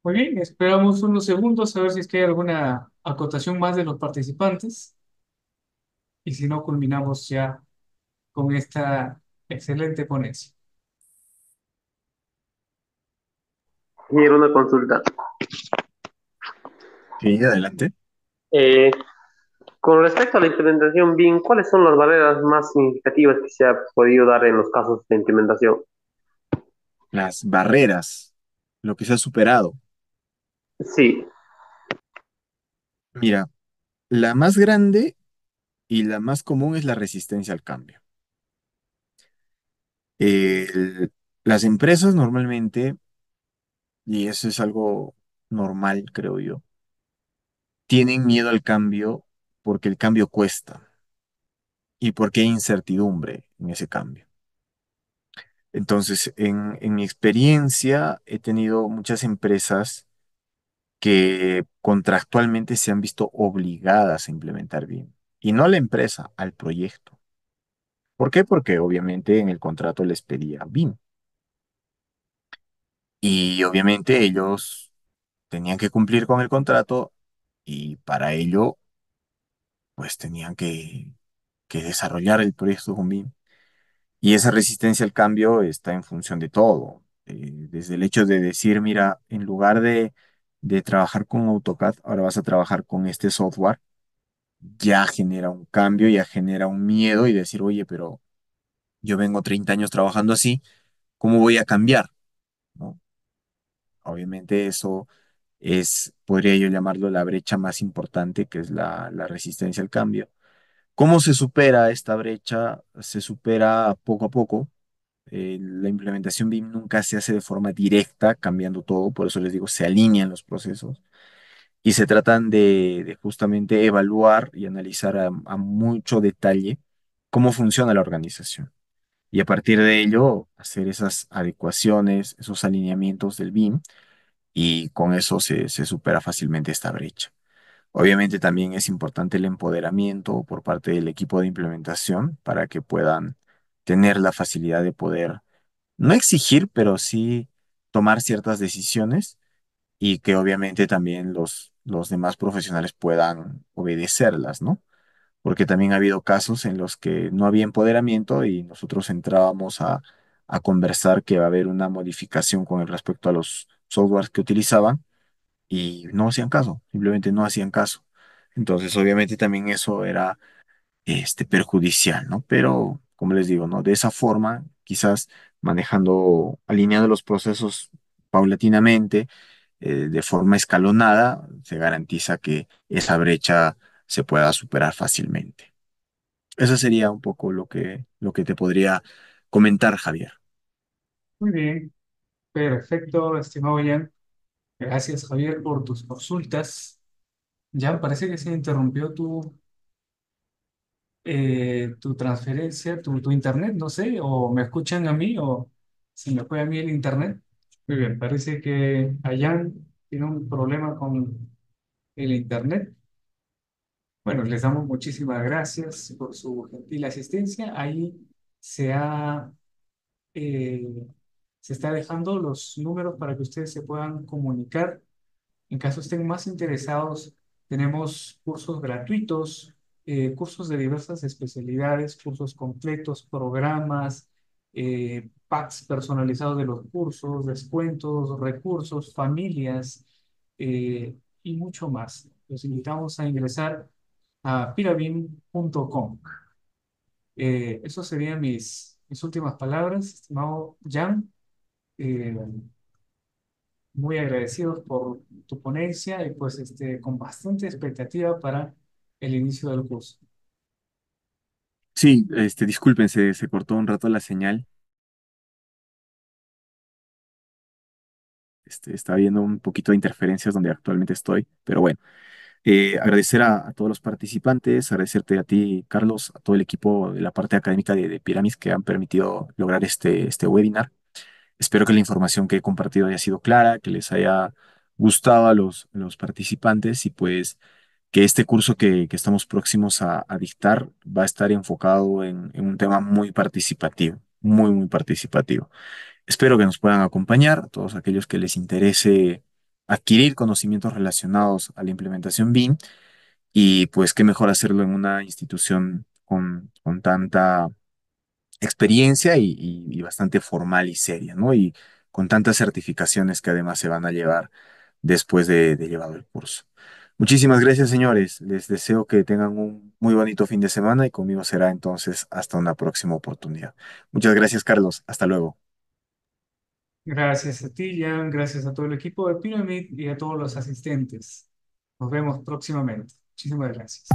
Muy bien, esperamos unos segundos a ver si es que hay alguna acotación más de los participantes y si no, culminamos ya con esta excelente ponencia. Y era una consulta. Sí, adelante. Eh, con respecto a la implementación BIM, ¿cuáles son las barreras más significativas que se ha podido dar en los casos de implementación? Las barreras, lo que se ha superado. Sí, Mira, la más grande y la más común es la resistencia al cambio. El- las empresas normalmente, y eso es algo normal, creo yo, tienen miedo al cambio porque el cambio cuesta y porque hay incertidumbre en ese cambio. Entonces, en mi experiencia, he tenido muchas empresas que contractualmente se han visto obligadas a implementar bien. Y no a la empresa, al proyecto. ¿Por qué? Porque obviamente en el contrato les pedía BIM. Y obviamente ellos tenían que cumplir con el contrato y para ello, pues tenían que desarrollar el proyecto con BIM. Y esa resistencia al cambio está en función de todo. Desde el hecho de decir, mira, en lugar de trabajar con AutoCAD, ahora vas a trabajar con este software, ya genera un cambio, ya genera un miedo y decir, oye, pero yo vengo 30 años trabajando así, ¿cómo voy a cambiar? ¿No? Obviamente eso es, podría yo llamarlo la brecha más importante, que es la resistencia al cambio. ¿Cómo se supera esta brecha? Se supera poco a poco. La implementación BIM nunca se hace de forma directa, cambiando todo, por eso les digo, se alinean los procesos y se tratan de justamente evaluar y analizar a mucho detalle cómo funciona la organización. Y a partir de ello, hacer esas adecuaciones, esos alineamientos del BIM, y con eso se supera fácilmente esta brecha. Obviamente también es importante el empoderamiento por parte del equipo de implementación para que puedan tener la facilidad de poder no exigir, pero sí tomar ciertas decisiones y que obviamente también los demás profesionales puedan obedecerlas, ¿no? Porque también ha habido casos en los que no había empoderamiento y nosotros entrábamos a conversar que va a haber una modificación con respecto a los softwares que utilizaban y no hacían caso, simplemente no hacían caso. Entonces, obviamente también eso era perjudicial, ¿no? Pero, como les digo, ¿no? De esa forma, quizás manejando, alineando los procesos paulatinamente, de forma escalonada, se garantiza que esa brecha se pueda superar fácilmente. Eso sería un poco lo que te podría comentar, Javier. Muy bien, perfecto, estimado Jan. Gracias, Javier, por tus consultas. Jan, parece que se interrumpió tu transferencia, tu internet, no sé, o me escuchan a mí o se me fue a mí el internet. Muy bien, parece que Jan tiene un problema con el internet. Bueno, les damos muchísimas gracias por su gentil asistencia. Ahí se ha, eh, se está dejando los números para que ustedes se puedan comunicar. En caso estén más interesados, tenemos cursos gratuitos, cursos de diversas especialidades, cursos completos, programas, packs personalizados de los cursos, descuentos, recursos, familias y mucho más. Los invitamos a ingresar a pirabin.com. Eso serían mis últimas palabras, estimado Jan. Eh, Muy agradecidos por tu ponencia y pues con bastante expectativa para el inicio del curso. Sí, disculpen, se cortó un rato la señal. Está habiendo un poquito de interferencias donde actualmente estoy, pero bueno, agradecer a todos los participantes, agradecerte a ti, Carlos, a todo el equipo de la parte académica de Piramis que han permitido lograr este webinar. Espero que la información que he compartido haya sido clara, que les haya gustado a los participantes y pues que este curso que estamos próximos a dictar va a estar enfocado en un tema muy participativo, muy, muy participativo. Espero que nos puedan acompañar, a todos aquellos que les interese adquirir conocimientos relacionados a la implementación BIM y pues qué mejor hacerlo en una institución con tanta experiencia y bastante formal y seria, ¿no? Y con tantas certificaciones que además se van a llevar después de llevado el curso. Muchísimas gracias, señores. Les deseo que tengan un muy bonito fin de semana y conmigo será entonces hasta una próxima oportunidad. Muchas gracias, Carlos. Hasta luego. Gracias a ti, Jan, gracias a todo el equipo de Pyramid y a todos los asistentes. Nos vemos próximamente. Muchísimas gracias.